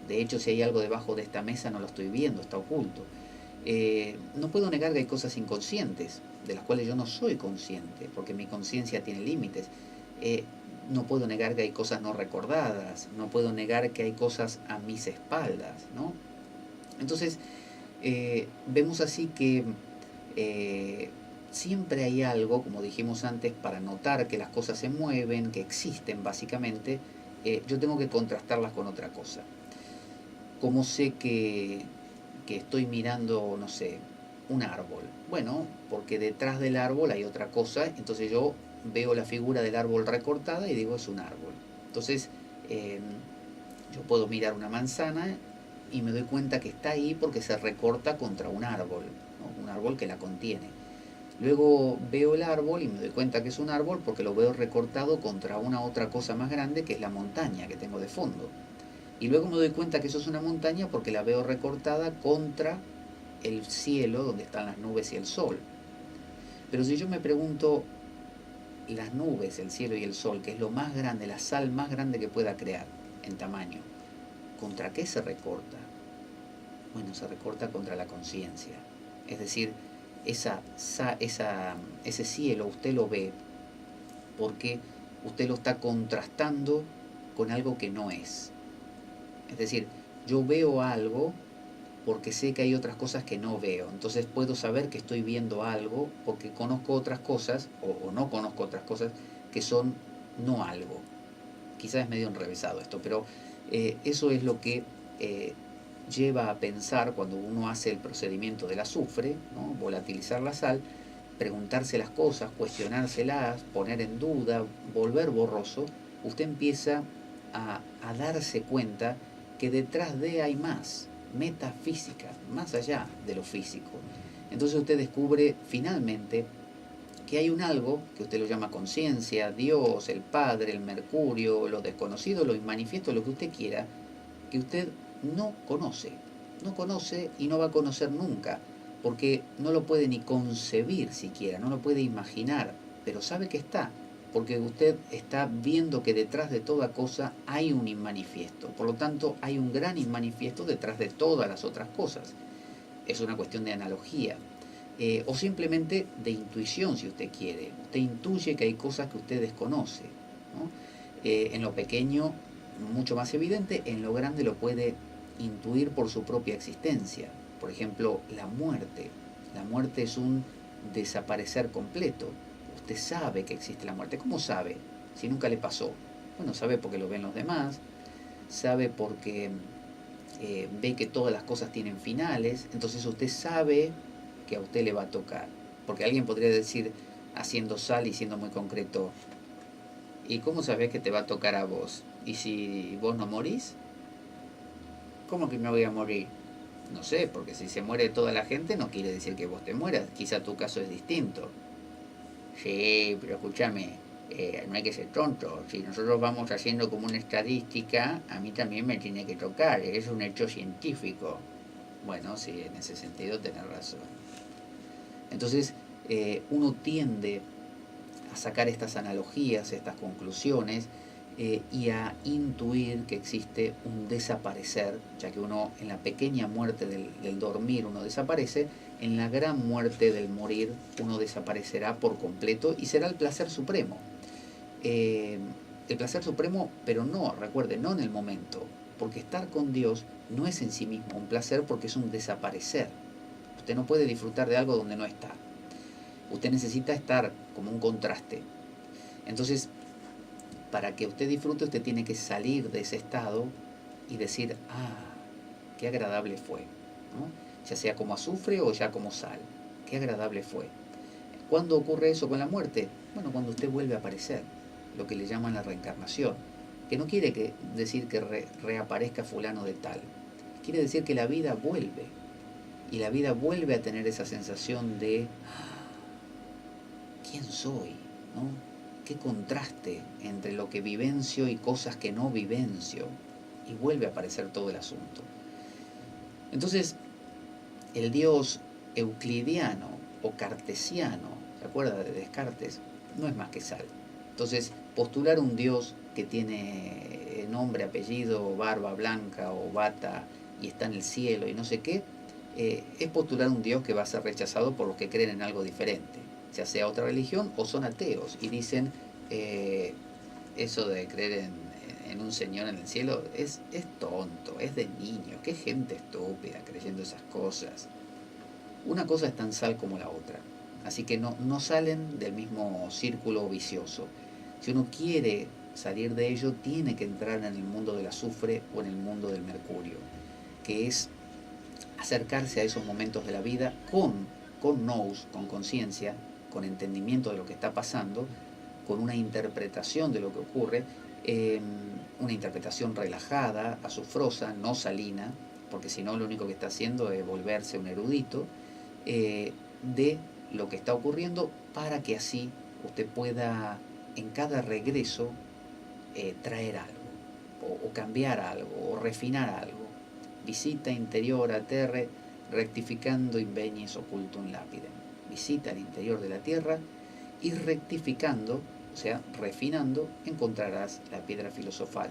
De hecho, si hay algo debajo de esta mesa no lo estoy viendo, está oculto. No puedo negar que hay cosas inconscientes, de las cuales yo no soy consciente, porque mi conciencia tiene límites. No puedo negar que hay cosas no recordadas, no puedo negar que hay cosas a mis espaldas, ¿no? Entonces, vemos así que siempre hay algo, como dijimos antes, para notar que las cosas se mueven, que existen básicamente, yo tengo que contrastarlas con otra cosa. ¿Cómo sé que estoy mirando, no sé, un árbol? Bueno, porque detrás del árbol hay otra cosa, entonces yo veo la figura del árbol recortada y digo es un árbol. Entonces, yo puedo mirar una manzana y me doy cuenta que está ahí porque se recorta contra un árbol, ¿no? Un árbol que la contiene. Luego veo el árbol y me doy cuenta que es un árbol porque lo veo recortado contra una otra cosa más grande que es la montaña que tengo de fondo. Y luego me doy cuenta que eso es una montaña porque la veo recortada contra el cielo donde están las nubes y el sol. Pero si yo me pregunto, las nubes, el cielo y el sol, que es lo más grande, la sal más grande que pueda crear en tamaño, ¿contra qué se recorta? Bueno, se recorta contra la conciencia. Es decir, ese cielo usted lo ve porque usted lo está contrastando con algo que no es. Es decir, yo veo algo porque sé que hay otras cosas que no veo. Entonces puedo saber que estoy viendo algo porque conozco otras cosas o no conozco otras cosas que son no algo. Quizás es medio enrevesado esto, pero eso es lo que lleva a pensar cuando uno hace el procedimiento del azufre, ¿no? Volatilizar la sal, preguntarse las cosas, cuestionárselas, poner en duda, volver borroso, usted empieza a darse cuenta que detrás de hay más, metafísica, más allá de lo físico. Entonces usted descubre finalmente que hay un algo, que usted lo llama conciencia, Dios, el Padre, el Mercurio, lo desconocido, lo inmanifiesto, lo que usted quiera, que usted no conoce y no va a conocer nunca, porque no lo puede ni concebir siquiera, no lo puede imaginar, pero sabe que está, porque usted está viendo que detrás de toda cosa hay un inmanifiesto, por lo tanto hay un gran inmanifiesto detrás de todas las otras cosas. Es una cuestión de analogía, o simplemente de intuición si usted quiere. Usted intuye que hay cosas que usted desconoce, ¿no? En lo pequeño, mucho más evidente, en lo grande lo puede intuir por su propia existencia. Por ejemplo, la muerte. La muerte es un desaparecer completo. Usted sabe que existe la muerte. ¿Cómo sabe? Si nunca le pasó. Bueno, sabe porque lo ven los demás, sabe porque ve que todas las cosas tienen finales, entonces usted sabe que a usted le va a tocar. Porque alguien podría decir, haciendo sal y siendo muy concreto, ¿y cómo sabes que te va a tocar a vos? ¿Y si vos no morís? ¿Cómo que me voy a morir? No sé, porque si se muere toda la gente no quiere decir que vos te mueras, quizá tu caso es distinto. Sí, pero escúchame, no hay que ser tonto. Si nosotros vamos haciendo como una estadística, a mí también me tiene que tocar, es un hecho científico. Bueno, sí, en ese sentido tenés razón. Entonces, uno tiende a sacar estas analogías, estas conclusiones, y a intuir que existe un desaparecer, ya que uno en la pequeña muerte del dormir uno desaparece, en la gran muerte del morir uno desaparecerá por completo y será el placer supremo. El placer supremo, pero no, recuerde, no en el momento, porque estar con Dios no es en sí mismo un placer porque es un desaparecer. Usted no puede disfrutar de algo donde no está. Usted necesita estar como un contraste. Entonces, para que usted disfrute, usted tiene que salir de ese estado y decir, qué agradable fue, ¿no? Ya sea como azufre o ya como sal, qué agradable fue. ¿Cuándo ocurre eso con la muerte? Bueno, cuando usted vuelve a aparecer, lo que le llaman la reencarnación. que no quiere decir que reaparezca fulano de tal, quiere decir que la vida vuelve, y la vida vuelve a tener esa sensación de ¿quién soy? ¿No? Qué contraste entre lo que vivencio y cosas que no vivencio, y vuelve a aparecer todo el asunto. Entonces, el Dios euclidiano o cartesiano, ¿se acuerda de Descartes? No es más que sal. Entonces, postular un Dios que tiene nombre, apellido, barba blanca o bata y está en el cielo y no sé qué, es postular un Dios que va a ser rechazado por los que creen en algo diferente, ya sea otra religión o son ateos y dicen eso de creer en un Señor en el cielo es tonto, es de niño, qué gente estúpida creyendo esas cosas. Una cosa es tan sal como la otra, así que no salen del mismo círculo vicioso. Si uno quiere salir de ello, tiene que entrar en el mundo del azufre o en el mundo del mercurio, que es acercarse a esos momentos de la vida con nous, con conciencia, con entendimiento de lo que está pasando, con una interpretación de lo que ocurre, una interpretación relajada, azufrosa, no salina, porque si no lo único que está haciendo es volverse un erudito, de lo que está ocurriendo, para que así usted pueda en cada regreso traer algo, o cambiar algo, o refinar algo. Visita interior a terre, rectificando invenies occultum lapidem. Visita el interior de la tierra y rectificando, o sea, refinando, encontrarás la piedra filosofal.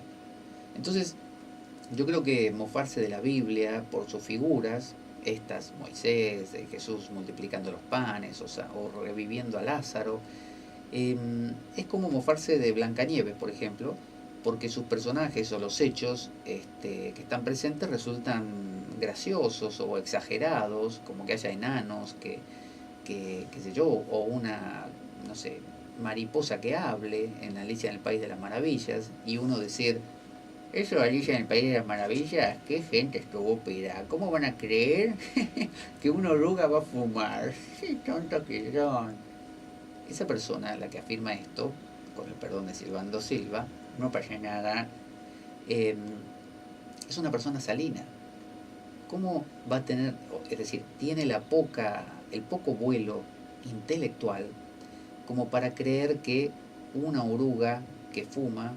Entonces, yo creo que mofarse de la Biblia por sus figuras, estas, Moisés, Jesús multiplicando los panes, o reviviendo a Lázaro, es como mofarse de Blancanieves, por ejemplo, porque sus personajes o los hechos que están presentes resultan graciosos o exagerados, como que haya enanos, qué sé yo, o una, no sé, mariposa que hable en Alicia en el País de las Maravillas, y uno decir, eso de Alicia en el País de las Maravillas, qué gente estúpida, ¿cómo van a creer que una oruga va a fumar? Qué tontos que son. Esa persona, la que afirma esto, con el perdón de Silvando Silva, no pasa nada, es una persona salina. ¿Cómo va a tener, es decir, tiene el poco vuelo intelectual como para creer que una oruga que fuma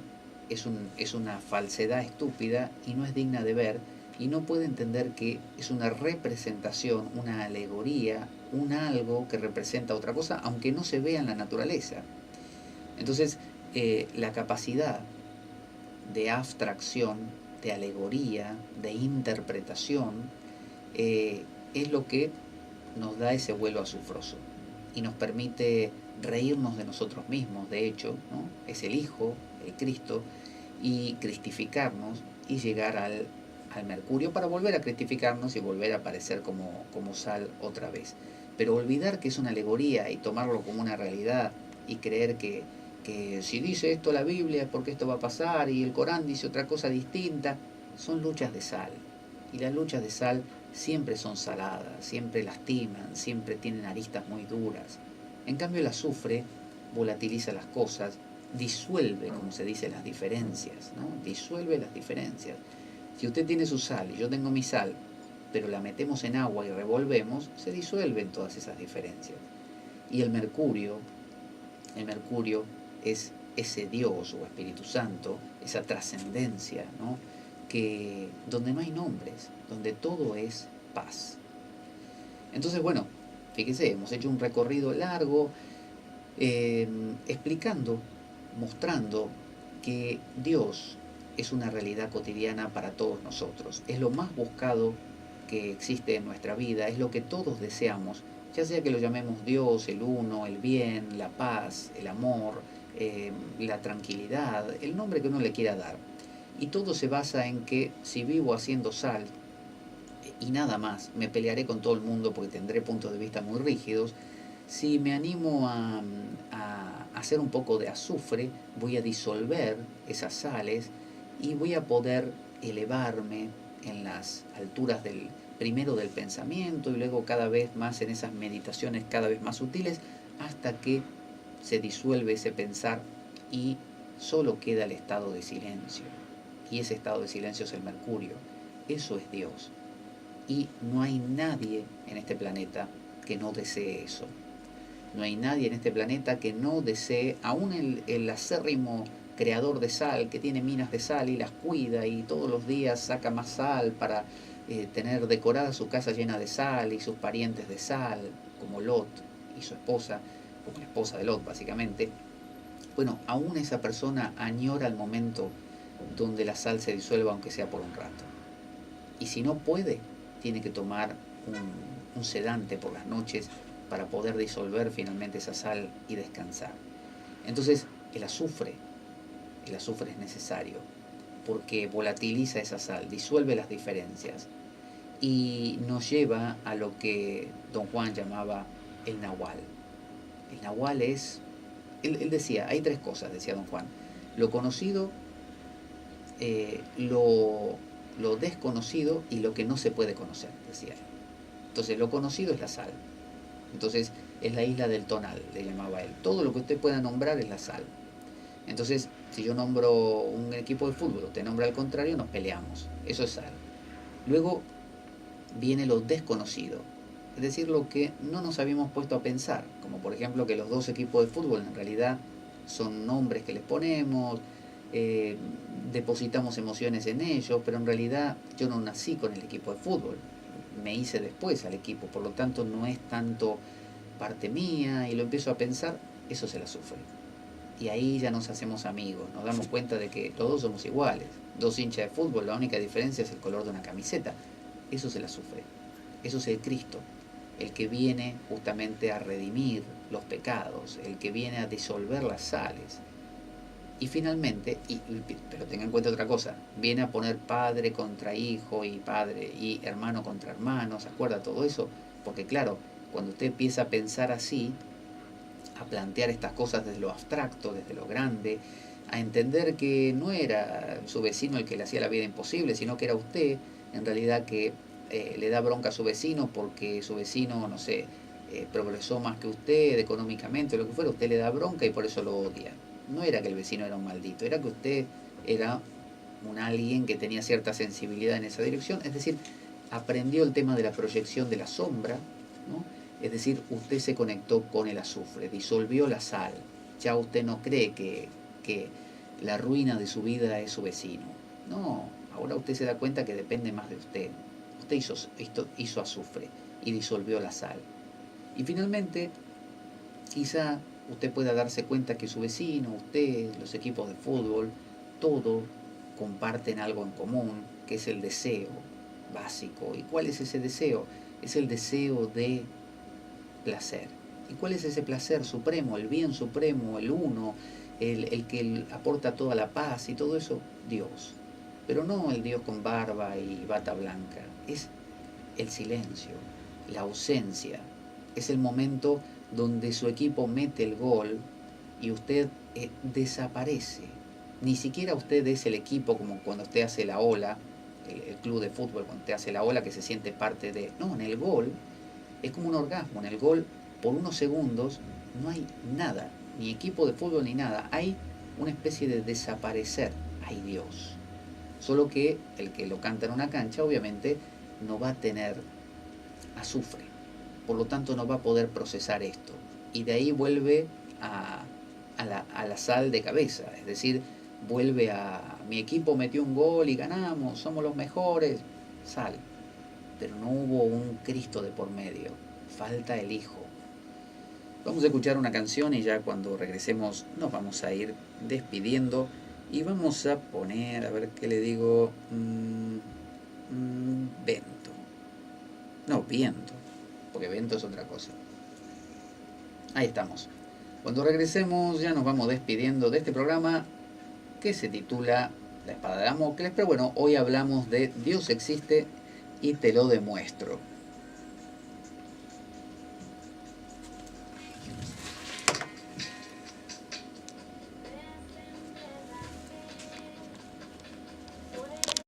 es una falsedad estúpida y no es digna de ver, y no puede entender que es una representación, una alegoría, un algo que representa otra cosa, aunque no se vea en la naturaleza? Entonces, la capacidad de abstracción, de alegoría, de interpretación, es lo que nos da ese vuelo azufroso y nos permite reírnos de nosotros mismos, de hecho, ¿no? Es el Hijo, el Cristo, y cristificarnos y llegar al mercurio para volver a cristificarnos y volver a aparecer como sal otra vez. Pero olvidar que es una alegoría y tomarlo como una realidad y creer que si dice esto la Biblia es porque esto va a pasar y el Corán dice otra cosa distinta, son luchas de sal. Y las luchas de sal siempre son saladas, siempre lastiman, siempre tienen aristas muy duras. En cambio el azufre volatiliza las cosas, disuelve, como se dice, las diferencias, ¿no? Disuelve las diferencias. Si usted tiene su sal y yo tengo mi sal, pero la metemos en agua y revolvemos, se disuelven todas esas diferencias. Y el mercurio es ese Dios o Espíritu Santo, esa trascendencia, ¿no? Donde no hay nombres, donde todo es paz. Entonces, bueno, fíjese, hemos hecho un recorrido largo explicando, mostrando que Dios es una realidad cotidiana para todos nosotros. Es lo más buscado que existe en nuestra vida, es lo que todos deseamos, ya sea que lo llamemos Dios, el uno, el bien, la paz, el amor, la tranquilidad, el nombre que uno le quiera dar. Y todo se basa en que si vivo haciendo sal y nada más, me pelearé con todo el mundo porque tendré puntos de vista muy rígidos. Si me animo a hacer un poco de azufre, voy a disolver esas sales y voy a poder elevarme en las alturas primero del pensamiento y luego cada vez más en esas meditaciones cada vez más sutiles, hasta que se disuelve ese pensar y solo queda el estado de silencio. Y ese estado de silencio es el mercurio. Eso es Dios. Y no hay nadie en este planeta que no desee eso. No hay nadie en este planeta que no desee, aún el acérrimo creador de sal, que tiene minas de sal y las cuida y todos los días saca más sal para tener decorada su casa llena de sal y sus parientes de sal, como Lot y su esposa, como la esposa de Lot básicamente. Bueno, aún esa persona añora el momento donde la sal se disuelva, aunque sea por un rato. Y si no puede, tiene que tomar un sedante por las noches para poder disolver finalmente esa sal y descansar. Entonces, el azufre es necesario porque volatiliza esa sal, disuelve las diferencias y nos lleva a lo que Don Juan llamaba el nahual. El nahual es, él decía, hay tres cosas, decía Don Juan: lo conocido, lo desconocido y lo que no se puede conocer, decía él. Entonces, lo conocido es la sal. Entonces, es la isla del tonal, le llamaba él. Todo lo que usted pueda nombrar es la sal. Entonces, si yo nombro un equipo de fútbol, usted nombra al contrario, nos peleamos. Eso es sal. Luego viene lo desconocido, es decir, lo que no nos habíamos puesto a pensar, como por ejemplo que los dos equipos de fútbol en realidad son nombres que les ponemos, depositamos emociones en ellos, pero en realidad yo no nací con el equipo de fútbol, me hice después al equipo, por lo tanto no es tanto parte mía, y lo empiezo a pensar, eso se la sufre. Y ahí ya nos hacemos amigos, nos damos cuenta de que los dos somos iguales, dos hinchas de fútbol, la única diferencia es el color de una camiseta. Eso se la sufre, eso es el Cristo, el que viene justamente a redimir los pecados, el que viene a disolver las sales. Y finalmente, pero tenga en cuenta otra cosa, viene a poner padre contra hijo y padre y hermano contra hermano, ¿se acuerda todo eso? Porque claro, cuando usted empieza a pensar así, a plantear estas cosas desde lo abstracto, desde lo grande, a entender que no era su vecino el que le hacía la vida imposible, sino que era usted, en realidad, que le da bronca a su vecino porque su vecino, no sé, progresó más que usted económicamente o lo que fuera, usted le da bronca y por eso lo odia. No era que el vecino era un maldito, era que usted era un alguien que tenía cierta sensibilidad en esa dirección, es decir, aprendió el tema de la proyección de la sombra, ¿no? Es decir, usted se conectó con el azufre, disolvió la sal, ya usted no cree que la ruina de su vida es su vecino, no, ahora usted se da cuenta que depende más de usted. Usted hizo azufre y disolvió la sal. Y finalmente, quizá usted pueda darse cuenta que su vecino, usted, los equipos de fútbol, todo comparten algo en común, que es el deseo básico. ¿Y cuál es ese deseo? Es el deseo de placer. ¿Y cuál es ese placer supremo, el bien supremo, el uno, el que aporta toda la paz y todo eso? Dios. Pero no el Dios con barba y bata blanca, es el silencio, la ausencia, es el momento donde su equipo mete el gol y usted desaparece. Ni siquiera usted es el equipo como cuando usted hace la ola, el club de fútbol, cuando usted hace la ola que se siente parte de... No, en el gol es como un orgasmo, en el gol por unos segundos no hay nada, ni equipo de fútbol ni nada, hay una especie de desaparecer, hay Dios. Solo que el que lo canta en una cancha obviamente no va a tener azufre, por lo tanto no va a poder procesar esto. Y de ahí vuelve a la sal de cabeza, es decir, vuelve a mi equipo metió un gol y ganamos, somos los mejores, sal. Pero no hubo un Cristo de por medio, falta el Hijo. Vamos a escuchar una canción y ya cuando regresemos nos vamos a ir despidiendo. Y vamos a poner, a ver qué le digo, vento. No, viento, porque vento es otra cosa. Ahí estamos. Cuando regresemos ya nos vamos despidiendo de este programa que se titula La Espada de Damocles. Pero bueno, hoy hablamos de Dios existe y te lo demuestro.